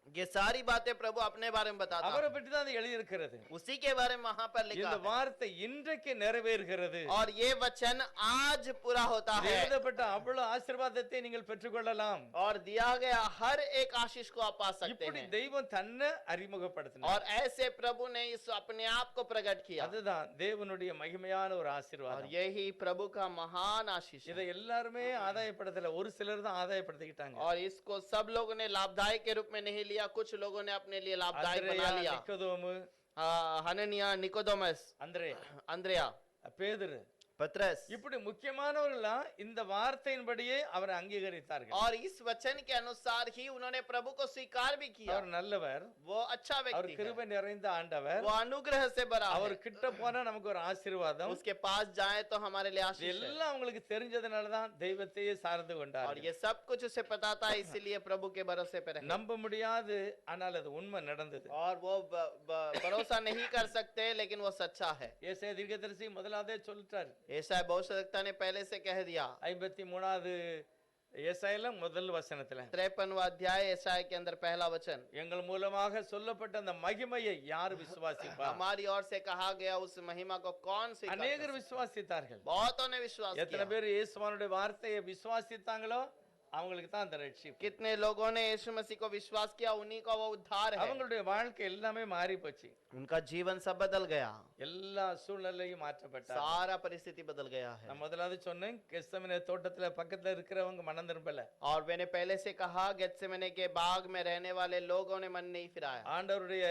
ये सारी बातें प्रभु अपने बारे में बताता அவரை है, பற்றி தான் அது எழுதி இருக்கிறது. उसी के बारे में वहां पर लिखा இந்த है। வார்த்தை இன்றைக்கு நிறைவேறுகிறது. और ये वचन आज पूरा होता இது है, எழுதப்பட்ட அவ்வளவு ஆசீர்வாதத்தை நீங்கள் பெற்றுக்கொள்ளலாம். और दिया गया हर एक आशीष को आप पा सकते இப்படி हैं। தெய்வம் தன்னை அறிமுகப்படுத்தினார். और ऐसे प्रभु ने इस अपने आप को प्रकट किया, அதுதான் தேவனுடைய மகிமையான ஒரு और ஆசீர்வாதம். यही प्रभु का महान आशीष है। இதை எல்லாருமே ஆதாயப்படுத்தல, ஒரு சிலர் தான் ஆதாயப்படுத்திக்கிட்டாங்க. और इसको सब लोगों ने लाभदायक के रूप में नहीं लिया, कुछ लोगों ने अपने लिए लाभदायक बना அந்திரேயா, लिया। நிக்கோதோமு, हननिया, निकोदेमस, அந்திரே, अंद्रिया, பேதுரு, पतरस, இப்படி முக்கியமானவர்கள்லாம் இந்த வார்த்தையின்படியே அவரை அங்கீகரித்தார்கள். और इस वचन के अनुसार ही उन्होंने प्रभु को स्वीकार भी किया। அவர் நல்லவர், वो अच्छा அவர் व्यक्ति है, கிருபை நிறைந்த ஆண்டவர், वो अनुग्रह से भरा அவர் है, கிட்ட போனா நமக்கு ஒரு ஆசீர்வாதம். उसके पास जाए तो हमारे लिए இது आशीष है। எல்லாம் அவங்களுக்கு தெரிஞ்சதுனால தான் தெய்வத்தையே சார்ந்து और கொண்டார்கள். ये सब कुछ उसे पता था, इसीलिए प्रभु के भरोसे पे रहे। நம்ப முடியாது, ஆனால் அது உண்மை நடந்தது. और वो भरोसा नहीं कर सकते, लेकिन वो सच्चा है। ஏசாயா தீர்க்கதரிசி முதலாவதே சொல்லிட்டாரு. ऐसा भविष्यवक्ता ने पहले से कह दिया। 53வது ஏசாயால முதல் வசனத்துல 53वां अध्याय ईसाया के अंदर पहला वचन, எங்கள் மூலமாக சொல்லப்பட்ட அந்த மகிமையை யார் விசுவாசிப்பார்? हमारी ओर से कहा गया उस महिमा को कौन स्वीकार कर அநேகர் सकता? விசுவாசித்தார்கள். बहुतों ने विश्वास எத்தனை किया। பேர் இயேசுவானுடைய வார்த்தையை விசுவாசித்தாங்களோ அவங்களுக்கு தான் அந்த ரட்சிப்பு. कितने लोगों ने यीशु मसीह को विश्वास किया, उन्हीं का वो उद्धार है। அவங்களுடைய வாழ்க்கை எல்லாமே மாறி போச்சு. उनका जीवन सब बदल गया, எல்லா சூழ்நிலையும் மாற்றப்பட்டார். सारा परिस्थिति बदल गया है। நான் முதலாவது சொன்னேன், கெத்செமனே தோட்டத்துல பக்கத்துல இருக்கிறவங்க மனம் திரும்பல. और मैंने पहले से कहा, गेत्सेमने के बाग में रहने वाले लोगों ने मन नहीं फिराया। ஆண்டவருடைய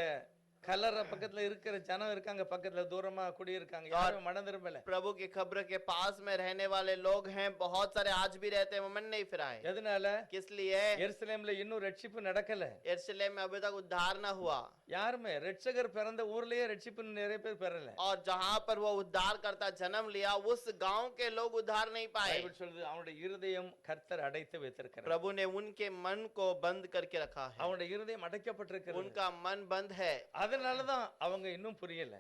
கல்லறை பக்கத்துல இருக்கிற ஜனம் இருக்காங்க, பக்கத்துல தூரமா குடியிருக்காங்க, யாரும் மனம் திரும்பல. प्रभु की खबर के पास में रहने वाले लोग हैं, बहुत सारे आज भी रहते हैं, वो मन नहीं फिराए। எதனால? किस लिए? எருசலேம்ல இன்னும் ரட்சிப்பு நடக்கல. यरूशलेम में अभी तक उद्धार न हुआ, யாருமே ரட்சகர் பிறந்த ஊர்லயே ரட்சிப்பு நிறைய பேர் பெறல. और जहाँ पर वो उद्धार करता जन्म लिया, उस गांव के लोग उद्धार नहीं पाए। பைபிள் சொல்லுது, அவனுடைய இருதயம் கர்த்தர் அடைத்து வைத்திருக்கிறார். प्रभु ने उनके मन को बंद करके रखा है, அவனுடைய இருதயம் அடைக்கப்பட்டிருக்கிறது. उनका मन बंद है, அதனாலதான் அவங்க இன்னும் புரியல.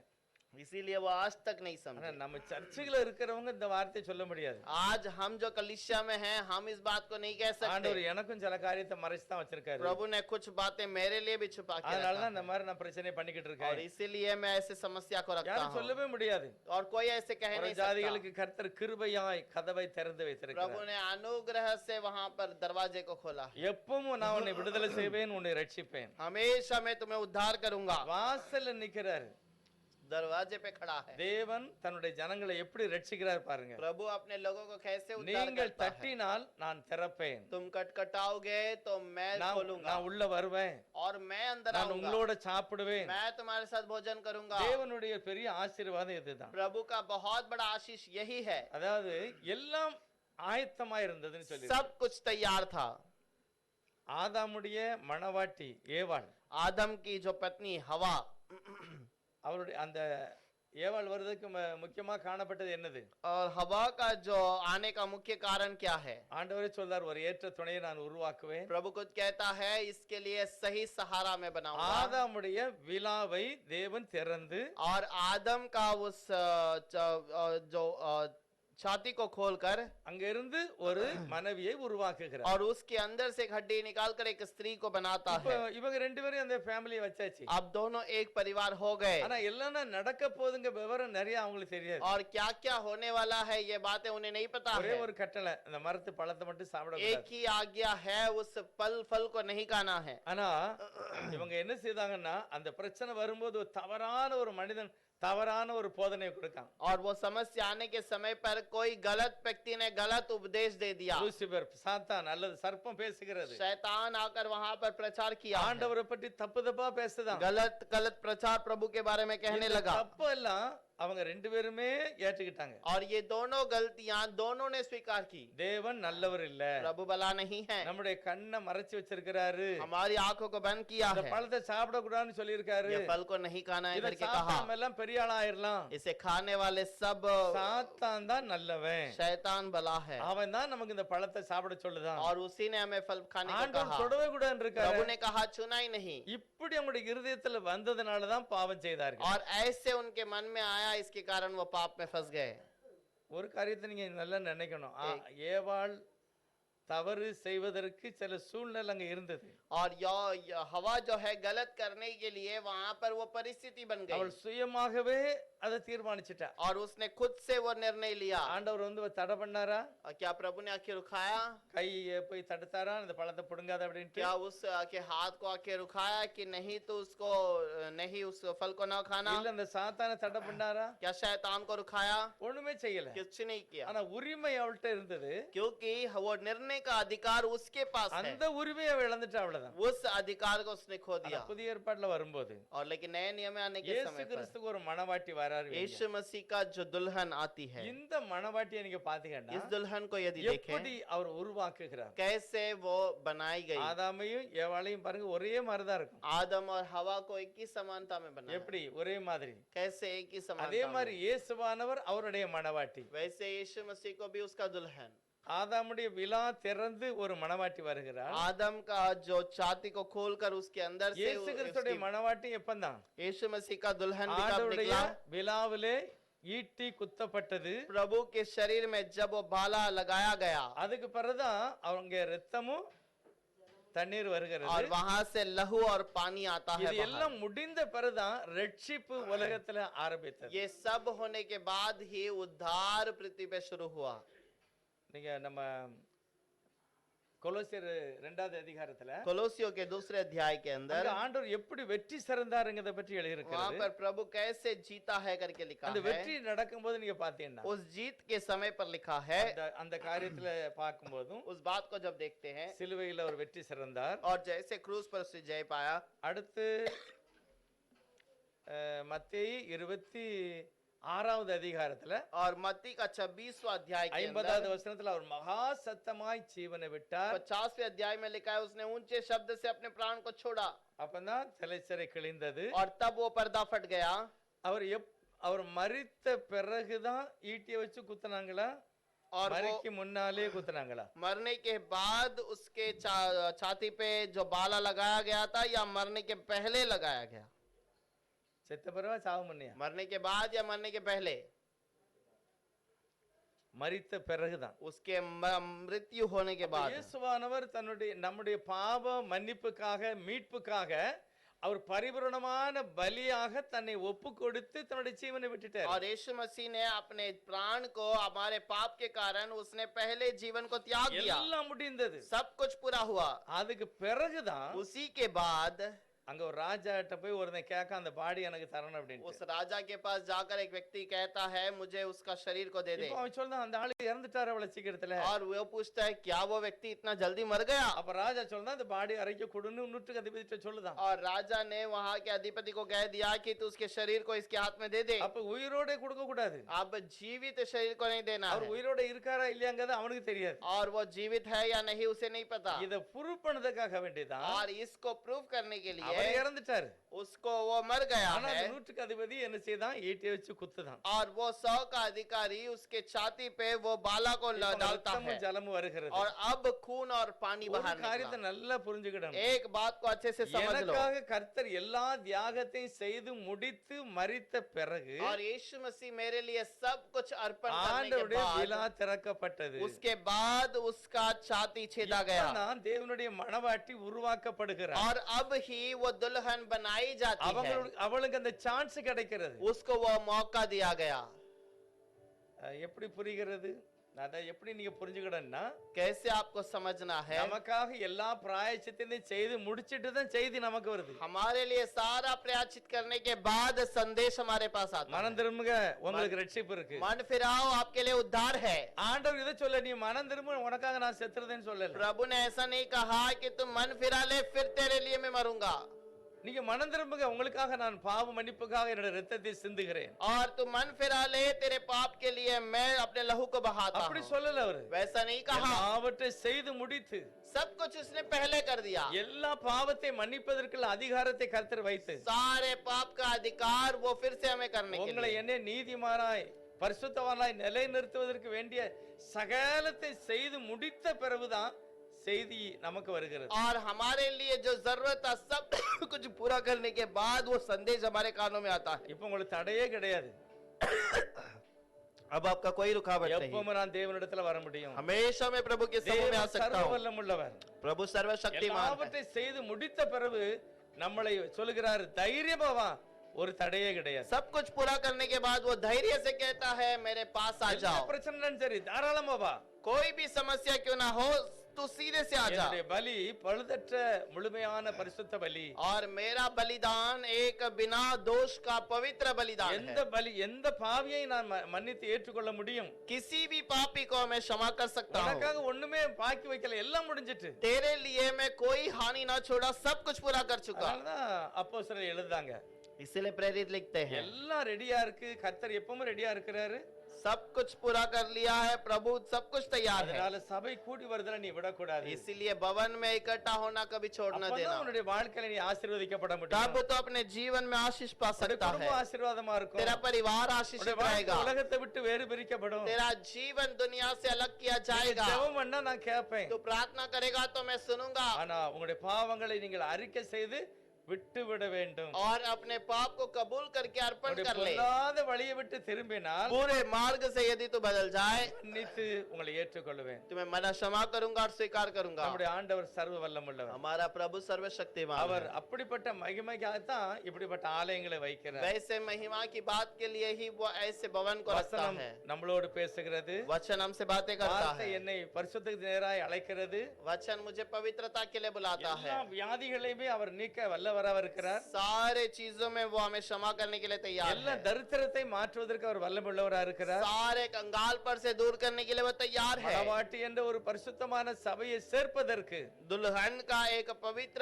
इसीलिए वो आज तक नहीं ஆனா समझे। நம்ம சர்ச்சுல இருக்கிறவங்க இந்த வார்த்தை சொல்ல முடியாது. आज हम जो कलीसिया में हैं, हम इस बात को नहीं कह ஆண்டவர் सकते। எனக்கும் சில காரியத்தை மறைச்சு தான் வச்சிருக்காரு. प्रभु ने कुछ बातें मेरे लिए भी छुपा के அதனால रखा தான் இந்த है, மாதிரி நான் பிரச்சனை பண்ணிக்கிட்டு और இருக்கேன். इसीलिए मैं ऐसे समस्या को रखता யாரும் हूँ, சொல்லவே முடியாது. और कोई ऐसे कह ஒரு नहीं सकता। ஜாதிகளுக்கு கர்த்தர் கிருபையாய் கதவை திறந்து प्रभु வைத்திருக்கிறார். ने अनुग्रह से वहां पर दरवाजे को खोला है। எப்பவும் நான் உன்னை விடுதலை செய்வேன், உன்னை ரட்சிப்பேன். हमेशा मैं तुम्हें उद्धार करूंगा। வாசல்ல நிக்கிறாரு. दरवाजे पे खड़ा है। தேவன் தன்னுடைய ஜனங்களை எப்படி ரட்சிக்கிறார் பாருங்க. प्रभु अपने लोगों को कैसे उद्धार நீங்கள் करता है। தட்டினால் நான் திறப்பேன், तुम खटखटाओगे तो मैं खोलूंगा, நான் உள்ள வருவேன், और मैं अंदर நான் आऊंगा, உங்களோட சாப்பிடுவேன். मैं तुम्हारे साथ भोजन करूंगा। தேவனுடைய பெரிய ஆசீர்வாதம் இதுதான். प्रभु का बहुत बड़ा आशीष यही है। அதாவது எல்லாம் ஆயத்தமா இருந்ததுன்னு சொல்லி सब कुछ तैयार था। ஆதாமுடைய மணவாட்டி ஏவாள், आदम की जो पत्नी हवा, அவருடைய அந்த ஏவாள் வருவதற்கு முக்கியமா காணப்பட்டது என்னது? और हवा का जो आने का मुख्य कारण क्या है? ஆண்டவரே சொல்றார், ஒரு ஏற்ற துணையை நான் உருவாக்குவேன். प्रभु खुद कहता है, इसके लिए सही सहारा मैं बनाऊंगा। ஆதாமுடைய விலாவை தேவன் திறந்து, और आदम का उस जो छाती को खोलकर அங்க இருந்து ஒரு மனைவியை உருவாக்குகிறார். और उसके अंदर से एक हड्डी निकालकर एक स्त्री को बनाता இப்ப है। இவங்க ரெண்டு பேரும் அந்த ஃபேமிலியை வச்சாச்சு. अब दोनों एक परिवार हो गए, ஆனா எல்லாம் நடக்க போகுதுங்க விவரம் நிறைய அவங்களுக்கு தெரியாது. और क्या क्या होने वाला है ये बातें उन्हें नहीं पता ஒரே है। ஒரு கட்டளை, அந்த மரத்து பழத்தை மட்டும் சாப்பிடக்கூடாது. एक ही आज्ञा है, उस फल को नहीं खाना है। ஆனா இவங்க என்ன செய்தாங்கன்னா, அந்த பிரச்சனை வரும்போது ஒரு தவறான ஒரு மனிதன் தவறான ஒரு போதனையை கொடுக்கான். और वो समस्या आने के समय पर कोई गलत व्यक्ति ने गलत उपदेश दे दिया। லூசிபர் சாத்தான் அல்லது சர்ப்பம் பேசுகிறது. शैतान आकर वहां पर प्रचार किया, ஆண்டவரை பற்றி தப்பு தப்பா பேசுதான். गलत गलत प्रचार प्रभु के बारे में कहने இந்த लगा। தப்பு எல்லாம் அவங்க ரெண்டு பேருமே ஏற்றுக்கிட்டாங்க. और ये दोनों गलतियां दोनों ने स्वीकार की। தேவன் நல்லவர் இல்ல, प्रभु भला नहीं है, நம்முடைய கண்ணை மறைச்சு வச்சிருக்கிறாரு, हमारी आंखों को बंद किया இந்த है, பழத்தை சாப்பிட கூடாதுன்னு சொல்லி இருக்காரு, ये फल को नहीं खाना है இத करके कहा। சாப்பிடாம எல்லாம் பெரிய ஆளா ஆயிரலாம். इसे खाने वाले सब சாத்தான் தான் நல்லவன், शैतान भला है, அவன் தான் நமக்கு இந்த பழத்தை சாப்பிட சொல்லுதான். और उसी ने हमें फल खाने को ஆண்டவர் कहा। தொடவே கூடாதுன்னு இருக்காரு. प्रभु ने कहा छूना ही नहीं, இப்படி அவங்களுடைய இருதயத்துல வந்ததுனால தான் பாவம் செய்தார்கள். और ऐसे उनके मन में आया, इसके कारण वो पाप में फंस गए। ஒரு காரியத்தை நீங்க நல்லா நினைக்கணும். ஏவாள் தவறு செய்வதற்கு சில சூழ்நிலை அங்க இருந்தது. और हवा जो है गलत करने के लिए वहां पर वो परिस्थिति बन அவள் गई, சுயமாகவே அதை தீர்மானிச்சிட்டா. और उसने खुद से वो निर्णय लिया। ஆண்டவர் வந்து தடை பண்ணாரா? और क्या प्रभु ने आके रुकाया? கையை போய் தடுத்தாரா இந்த பழத்தை புடுங்காத அப்படின்ட்டு? क्या उस के हाथ को आके रुकाया कि नहीं तो उसको नहीं, उस फल को ना खाना? இல்ல இந்த சாத்தானை தடை பண்ணாரா? क्या शैतान को रुकाया? ஒண்ணுமே செய்யல. कुछ नहीं किया, ஆனா உரிமை அவள்கிட்ட இருந்தது. क्योंकि वो निर्णय का अधिकार उसके पास है। அந்த உரிமையை அவ இழந்துட்டா, அவ்வளவுதான். उस अधिकार को उसने खो दिया। புதிய ஏற்பாட்டுல வரும்போது और लेकिन नए नियम में आने के இயேசு समय पर கிறிஸ்துக்கு ஒரு மணவாட்டி வராரு. यीशु मसीह का जो दुल्हन आती है, இந்த மணவாட்டியை நீங்க பாத்தீங்கன்னா इस दुल्हन को यदि எப்படி देखें அவர் உருவாக்குகிறார். कैसे वो बनाई गई। ஆதாமையும் ஏவாளையும் பாருங்க, ஒரே மாதிரிதான் இருக்கும். आदम और हवा को एक ही समानता में बनाया, எப்படி ஒரே மாதிரி. कैसे एक ही அதே समानता மாதிரி में। இயேசுவானவர் அவருடைய மணவாட்டி. वैसे यीशु मसीह को भी उसका दुल्हन। ஆதாமுடைய விலா திறந்து ஒரு மணவாட்டி வருகிறார். आदम का जो छाती को खोलकर उसके अंदर से இயேசு கிறிஸ்துடைய மணவாட்டி எப்பந்தான்? यीशु मसीह का दुल्हन भी कब ஆண்டவருடைய निकला? விலாவிலே ஈட்டி குத்தப்பட்டது. प्रभु के शरीर में जब वो भाला लगाया गया, அதுக்கு பிறகுதான் அவங்க ரத்தமும் தண்ணீர் வருகிறது. और वहां से लहू और पानी आता है இது बाहर। எல்லாம் முடிந்த பிறகுதான் ரட்சிப்பு உலகத்துல ஆரம்பித்தது. ये सब होने के बाद ही उद्धार पृथ्वी पे शुरू हुआ। நீங்க நம்ம கொலோசியர் 2வது அதிகாரத்துல कोलोसियों के दूसरे अध्याय के अंदर அங்க ஆண்டவர் எப்படி வெற்றி சிறந்தாருங்கறத பற்றி எழுதி वहां இருக்கிறது. पर प्रभु कैसे जीता है करके लिखा அந்த है। வெற்றி நடக்கும்போது நீங்க பாத்தீங்கன்னா उस जीत के समय पर लिखा है, அந்த காரியத்துல பார்க்கும்போதும் उस बात को जब देखते हैं, சிலுவையில் அவர் வெற்றி சிறந்தார். और जैसे क्रूस पर उसने जय पाया। அடுத்து மத்தேயு 26வது அதிகாரத்துல और मत्ती का 26वां अध्याय के 50வது अंदर வசனத்துல அவர் மகா சத்தமாய் ஜீவனை விட்டார். 50वें अध्याय में लिखा है, उसने ऊंचे शब्द से अपने प्राण को छोड़ा, அப்பதான் தலைச்சரை கிழிந்தது. और तब वो पर्दा फट गया। அவர் மரித்த பிறகுதான் ஈட்டியை வச்சு குத்துனாங்களா, और वो மரிக்கு முன்னாலே குத்துனாங்களா? मरने के बाद उसके छाती पे जो बाला लगाया गया था, या मरने के पहले लगाया गया? செத்த பிறவா சாவு முன்னையா? मरने के बाद या मरने के पहले? மரித்த பிறகுதான். उसके मृत्यु होने के बाद। இயேசுவானவர் நம்முடைய பாவ மன்னிப்புக்காக மீட்புக்காக அவர் பரிபூரணமான பலியாக தன்னை ஒப்பு கொடுத்து தன்னுடைய ஜீவனை விட்டுட்டார். और यीशु मसीह ने अपने प्राण को हमारे पाप के कारण उसने पहले जीवन को त्याग दिया। எல்லாம் முடிந்தது. सब कुछ पूरा हुआ। அதுக்கு பிறகுதான் उसी के बाद அங்க ஒரு ராஜாட்ட போய் ஒருத்தன் கேட்க, அந்த பாடி எனக்கு தரணும் அப்படின்னு. उस राजा के पास जाकर एक व्यक्ति कहता है, मुझे उसका शरीर को दे दे। இப்போ அவன் சொல்றான், அந்த ஆளு இறந்துட்டாரு அவ்வளவு சீக்கிரத்துல. और वो पूछता है, क्या वो व्यक्ति इतना जल्दी मर गया? அப்ப ராஜா சொல்றான், அந்த பாடி அறைக்கு கொடுன்னு நூற்றுக்கு அதிபதிட்ட சொல்லுதான். और राजा ने वहां के अधिपति को कह दिया कि तू उसके शरीर को इसके हाथ में दे दे। அப்ப உயிரோட கொடுக்க கூடாது. अब जीवित शरीर को नहीं देना அவர் है, உயிரோட இருக்காரா இல்லையாங்கிறது அவனுக்கு தெரியாது. और वो जीवित है या नहीं उसे नहीं पता। இத ப்ரூவ் பண்ணதுக்காக வேண்டியதான் और इसको प्रूव करने के அவர் लिए இறந்துட்டாரு. उसको वो मर गया ஆனா है, அந்த நூற்றுக்கு அதிபதி என்ன செய்தான்? ஈட்டியை வச்சு குத்துதான். और वो 100 का अधिकारी उसके छाती पे वो बाला को डालता है, ரத்தமும் ஜலமும் வருகிறது. और अब खून और पानी ஒரு बाहर காரியத்தை निकला। நல்லா புரிஞ்சுக்கிடணும். एक बात को अच्छे से समझ लो। எனக்காக கர்த்தர் எல்லா தியாகத்தையும் செய்து முடித்து மரித்த பிறகு और यीशु मसीह मेरे लिए सब कुछ अर्पण करने के ஆண்டவருடைய விலா बाद, திறக்கப்பட்டது. उसके बाद उसका छाती छेदा गया, இப்பதான் தேவனுடைய மணவாட்டி உருவாக்கப்படுகிறார். और अब ही वो दुल्हन बनाई जाती है, அவளுக்கு அந்த சான்ஸ் கிடைக்கிறது. उसको वो मौका दिया गया। எப்படி புரிகிறது? அத எப்படி நீங்க புரிஞ்சுக்கணும்னா कैसे आपको समझना है? நமக்காக எல்லா பிராயச்சித்தையும் செய்து முடிச்சிட்டு தான் செய்தி நமக்கு வருது. हमारे लिए सारा प्रायश्चित करने के बाद संदेश हमारे पास आता है। மனம் திரும்புங்க, உங்களுக்கு ரட்சிப்பு இருக்கு. मन फिराओ, आपके लिए उद्धार है। ஆண்டவர் இதை சொல்ல, நீ மனம் திரும்ப, உனக்காக நான் செத்துறேன்னு சொல்லல. प्रभु ने ऐसा नहीं कहा कि तुम मन फिरा ले फिर तेरे लिए मैं मरूंगा। நீங்க மனம் திரும்புங்க, உங்களுக்காக நான் பாவ மன்னிப்புக்காக என்னோட ரத்தத்தை சிந்துகிறேன். और तुम मन फिरा ले, तेरे पाप के लिए मैं अपने लहू को बहाता அப்படி हूं। சொல்லல அவரு. वैसा नहीं कहा। அவற்றை செய்து முடித்து सब कुछ उसने पहले कर दिया। எல்லா பாவத்தை மன்னிப்பதற்குள்ள அதிகாரத்தை கர்த்தர் வைத்து सारे पाप का अधिकार वो फिर से हमें करने के உங்களை लिए, என்ன நீதிமானாய் பரிசுத்தவானாய் நிலைநிறுத்துவதற்கு வேண்டிய சகலத்தை செய்து முடித்த பிறகுதான் செய்தி நமக்கு வருகிறது. और हमारे लिए जो जरूरत था सब कुछ पूरा करने के बाद वो संदेश हमारे कानों में आता है। இப்ப உங்களுக்கு தடையே கிடையாது. अब आपका कोई रुकावट नहीं। எப்பவும் நான் தேவனிடத்துல வர முடியும். हमेशा मैं प्रभु के समूह में आ தேவன் सकता हूँ। சர்வவல்லமுள்ளவர். प्रभु सर्वशक्तिमान है। எல்லாவற்றை செய்து முடித்த பிறகு நம்மளை சொல்லுகிறார், தைரியமா வா, ஒரு தடையே கிடையாது. सब कुछ पूरा करने के बाद वो धैर्य से कहता है मेरे पास आ என்ன जाओ। பிரச்சனைன்னு சரி, தாராளமா வா. कोई भी समस्या क्यों ना हो, तू सीधे से आ जा। என்னுடைய பலி பழுதற்ற முழுமையான பரிசுத்த பலி. और मेरा बलिदान एक बिना दोष का पवित्र बलिदान எந்த है। பலி, எந்த பாவியை நான் மன்னித்து ஏற்றுக்கொள்ள முடியும்? किसी भी पापी को मैं क्षमा कर सकता हूँ। உனக்காக ஒண்ணுமே பாக்கி வைக்கல, எல்லாம் முடிஞ்சிட்டு. तेरे लिए मैं कोई हानि ना छोड़ा, सब कुछ पूरा कर चुका। அதனாலதான் அப்போஸ்தலர் எழுதுறாங்க, इसीलिए प्रेरित लिखते हैं எல்லாம் ரெடியா இருக்கு, கர்த்தர் எப்பவும் ரெடியா இருக்கிறாரு. सब कुछ पूरा कर लिया है, प्रभु सब कुछ तैयार है। அதனால சபை கூடி வருதல நீ விடக்கூடாது. इसीलिए भवन में इकट्ठा होना कभी छोड़ना அப்பதான் देना। உன்னுடைய வாழ்க்கையில நீ ஆசீர்வதிக்கப்பட तब முடியும். तो अपने जीवन में आशीष पा உன்னுடைய सकता है। குடும்பம் ஆசீர்வாதமா இருக்கும். तेरा परिवार आशीषित உன்னுடைய வாழ்க்கை रहेगा। உலகத்தை விட்டு வேறு பிரிக்கப்படும். तेरा जीवन दुनिया से अलग किया जाएगा। ஜெபம் பண்ணா நான் கேட்பேன். तू प्रार्थना करेगा तो मैं सुनूंगा। ஆனா உங்களுடைய பாவங்களை நீங்கள் அறிக்கை செய்து விட்டு விட வேண்டும். और अपने पाप को कबूल करके अर्पण உங்களுடைய कर ले। பொல்லாத வழியை விட்டு திரும்பினால் बुरे मार्ग से यदि तू बदल जाए, மன்னித்து உங்களை ஏற்றுக்கொள்வேன். तो मैं मना क्षमा करूंगा और स्वीकार करूंगा। நம்முடைய ஆண்டவர் சர்வ வல்லமுள்ளவர். हमारा प्रभु सर्वशक्तिमान அவர் है। அப்படிப்பட்ட மகிமைக்காகத்தான் இப்படிப்பட்ட ஆலயங்களை வைக்கிறார். वैसे महिमा की बात के लिए ही वो ऐसे भवन को रखता வசனம் है। நம்மளோடு பேசுகிறது. वचन हमसे बातें करता வார்த்தை है। என்னை பரிசுத்தத்துக்கு நேராய் அழைக்கிறது. वचन मुझे पवित्रता के लिए बुलाता है। எல்லா வியாதிகளையுமே அவர் நீக்க வல்லவராக இருக்கிறார். सारे चीजों में वो हमें क्षमा करने के लिए तैयार எல்லா है। தரித்திரத்தை மாற்றுவதற்கு அவர் வல்லமுள்ளவராக இருக்கிறார். सारे कंगाल पर से दूर करने के लिए वो तैयार है। மணவாட்டி என்ற ஒரு பரிசுத்தமான சபையை சேர்ப்பதற்கு दुल्हन का एक पवित्र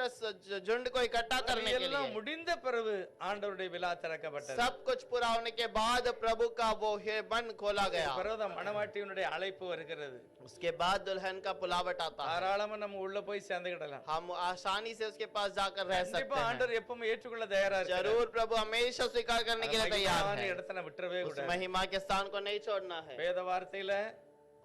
झुंड को इकट्ठा करने के எல்லாம் लिए முடிந்த பிறகு ஆண்டவருடைய விழா திறக்கப்பட்டது. सब कुछ पूरा होने के बाद प्रभु का वो बंद खोला गया। பிறகு மணவாட்டியினுடைய அழைப்பு வருகிறது. उसके बाद दुल्हन का बुलावट आता है। தாராளமா நம்ம உள்ள போய் சேர்ந்துக்கிடலாம். हम आसानी से उसके पास जाकर रह सकते கண்டிப்பா हैं। ஆண்டவர் எப்பவும் ஏற்றுக்கொள்ள தயாரா இருக்கிறார். जरूर प्रभु हमेशा स्वीकार करने के लिए तैयार மகிமையான है। இடத்தை நான் விட்டுறவே उस கூடாது. महिमा के स्थान को नहीं छोड़ना है। வேத வார்த்தையில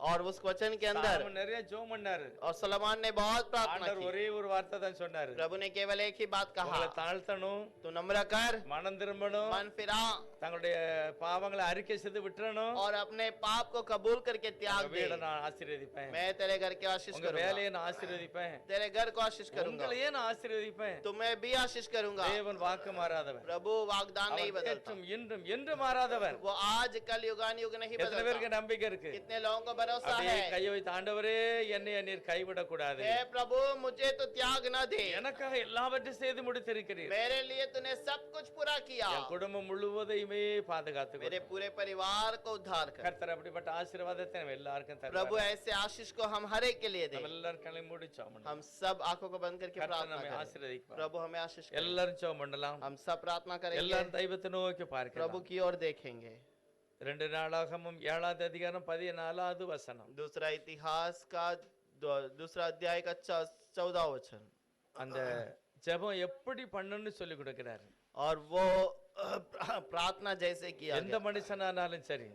और उस वचन के अंदर சாலமோன் நிறைய ஜெபம் பண்ணாரு. और सलमान ने बहुत प्रार्थना ஆண்டவர் की। ஒரே ஒரு வார்த்தை தான் சொன்னாரு, प्रभु ने केवल एक ही बात कहा, உங்களை தாழ்த்தணும், तू नम्र कर, மனம் திரும்பணும், मन फिरा தங்களுடைய பாவங்களை அறிக்கை செய்து விட்டுறணும். और अपने पाप को कबूल करके त्याग உங்க दे। வீடை நான் ஆசீர்வதிப்பேன், मैं तेरे घर के आशीष உங்க करूंगा, வேலையை நான் ஆசீர்வதிப்பேன், तेरे घर को आशीष करूंगा, உங்களையே நான் ஆசீர்வதிப்பேன். तुम्हें भी आशीष करूंगा। தேவன் வாக்கு மாறாதவர், प्रभु वाग्दान नहीं அவர் बदलता। நேற்றும் இன்றும் என்று மாறாதவர். वो आज कल युगान युग नहीं எத்தனை பேருக்கு बदलता। நம்பிக்கை இருக்கு? कितने लोगों को भरोसा அப்படியே है? கையை வைத்து, ஆண்டவரே என்னை நீர் கைவிடக் கூடாது, हे प्रभु मुझे तो त्याग न दे, எனக்காக எல்லாவற்றையும் செய்து முடித்திருக்கிறீர், मेरे लिए तूने सब कुछ पूरा किया, என் குடும்பம் முழுவதையுமே பாதுகாத்து मेरे पूरे परिवार को उद्धार कर। கர்த்தர் அப்படிப்பட்ட ஆசீர்வாதத்தை நம்ம எல்லாருக்கும் प्रभु தருவார். ऐसे आशीष को हम हर एक के लिए दे। நம்ம எல்லாரும் கண்ணை மூடி ஜெபம் பண்ணலாம். हम सब आंखों को बंद करके கர்த்தர் प्रार्थना நம்மை करें। ஆசீர்வதிப்பார். प्रभु हमें आशीष करें। எல்லாரும் ஜெபம் பண்ணலாம். हम सब प्रार्थना करेंगे, எல்லாரும் தெய்வத்தை நோக்கி प्रभु பார்க்கலாம். की ओर देखेंगे। 2 நாளாகமம் 7வது அதிகாரம் 14வது வசனம். दूसरा इतिहास का दूसरा अध्याय का 14वां वचन। அந்த ஜெபம் எப்படி பண்ணணும்னு சொல்லி கொடுக்கிறாரு. और वो प्रार्थना जैसे किया எந்த गया, மனுஷனானாலும் சரி,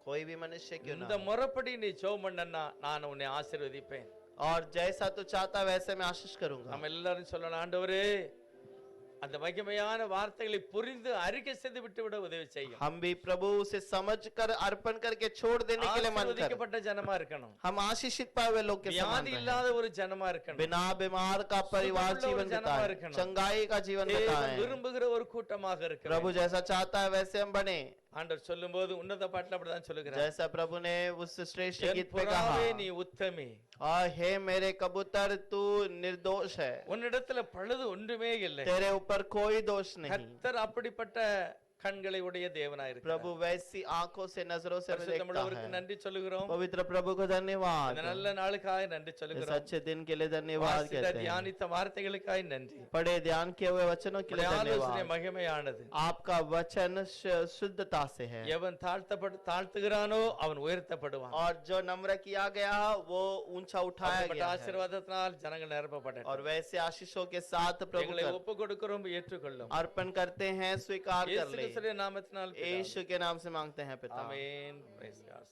कोई भी मनुष्य क्यों இந்த ना, முறைப்படி நீ ஜெபம் பண்ணனா நான் உன்னை ஆசீர்வதிப்பேன். और जैसा तू चाहता वैसे मैं आशीष करूंगा। நம்ம எல்லாரும் சொல்லணும், ஆண்டவரே அந்த மகிமையான வார்த்தைகளை புரிந்து அறிக்கை செய்து விட்டு விட உதவி செய்யும். हम भी प्रभु उसे समझकर अर्पण करके छोड़ देने के लिए मन कर। ஆசீர்வதிக்கப்பட்ட ஜனமா இருக்கணும். हम आशीषित पाए हुए लोग के समान வியாதி रहें। இல்லாத ஒரு ஜனமா இருக்கணும். बिना बीमार का परिवार सुखपूर्ण जीवन जनता बिताएं, रखना। चंगाई का जीवन தேவன் बिताएं। விரும்புகிற ஒரு கூட்டமாக இருக்க प्रभु जैसा चाहता है वैसे हम बने। ஆண்டவர் சொல்லும்போது உன்னத பாட்டுல அப்படிதான் சொல்லுகிறார். जैसा प्रभु ने उस श्रेष्ठ என் गीत में कहा, புறாவே நீ உத்தமி, और हे मेरे कबूतर तू निर्दोष है, உன்னிடத்துல பழுது ஒன்றுமே இல்லை. तेरे ऊपर कोई दोष नहीं। கர்த்தர் அப்படிப்பட்ட கண்களை உடைய தேவனாயிருக்கிறார். प्रभु वैसी आंखों से नजरों से हमें देखता பரிசுத்தமுள்ளவருக்கு है। நன்றி சொல்லுகிறோம். पवित्र प्रभु को धन्यवाद, இந்த நல்ல நாளுக்காக நன்றி इस சொல்லுகிறோம். अच्छे दिन के लिए धन्यवाद வாசித்த कहते हैं। தியானித்த வார்த்தைகளுக்காய் நன்றி. पढ़े ध्यान किए हुए वचनों के लिए ஆலோசனை धन्यवाद। மகிமையானது. आपका वचन शुद्धता से है, எவன் தாழ்த்துகிறானோ அவன் உயர்த்தப்படுவான். और जो नम्र किया गया वो ऊंचा उठाया அப்படிப்பட்ட गया है। ஆசீர்வாதத்தினால் ஜனங்கள் நிரப்பப்படட்டும். और वैसे आशीषों के साथ प्रभु எங்களை ஒப்பு கொடுக்கிறோம், ஏற்றுக்கொள்ளும். अर्पण करते हैं, स्वीकार कर இயேசு ले। கிறிஸ்துவின் நாமத்தினால் यीशु के नाम से मांगते हैं पिता। ஆமென். Praise God.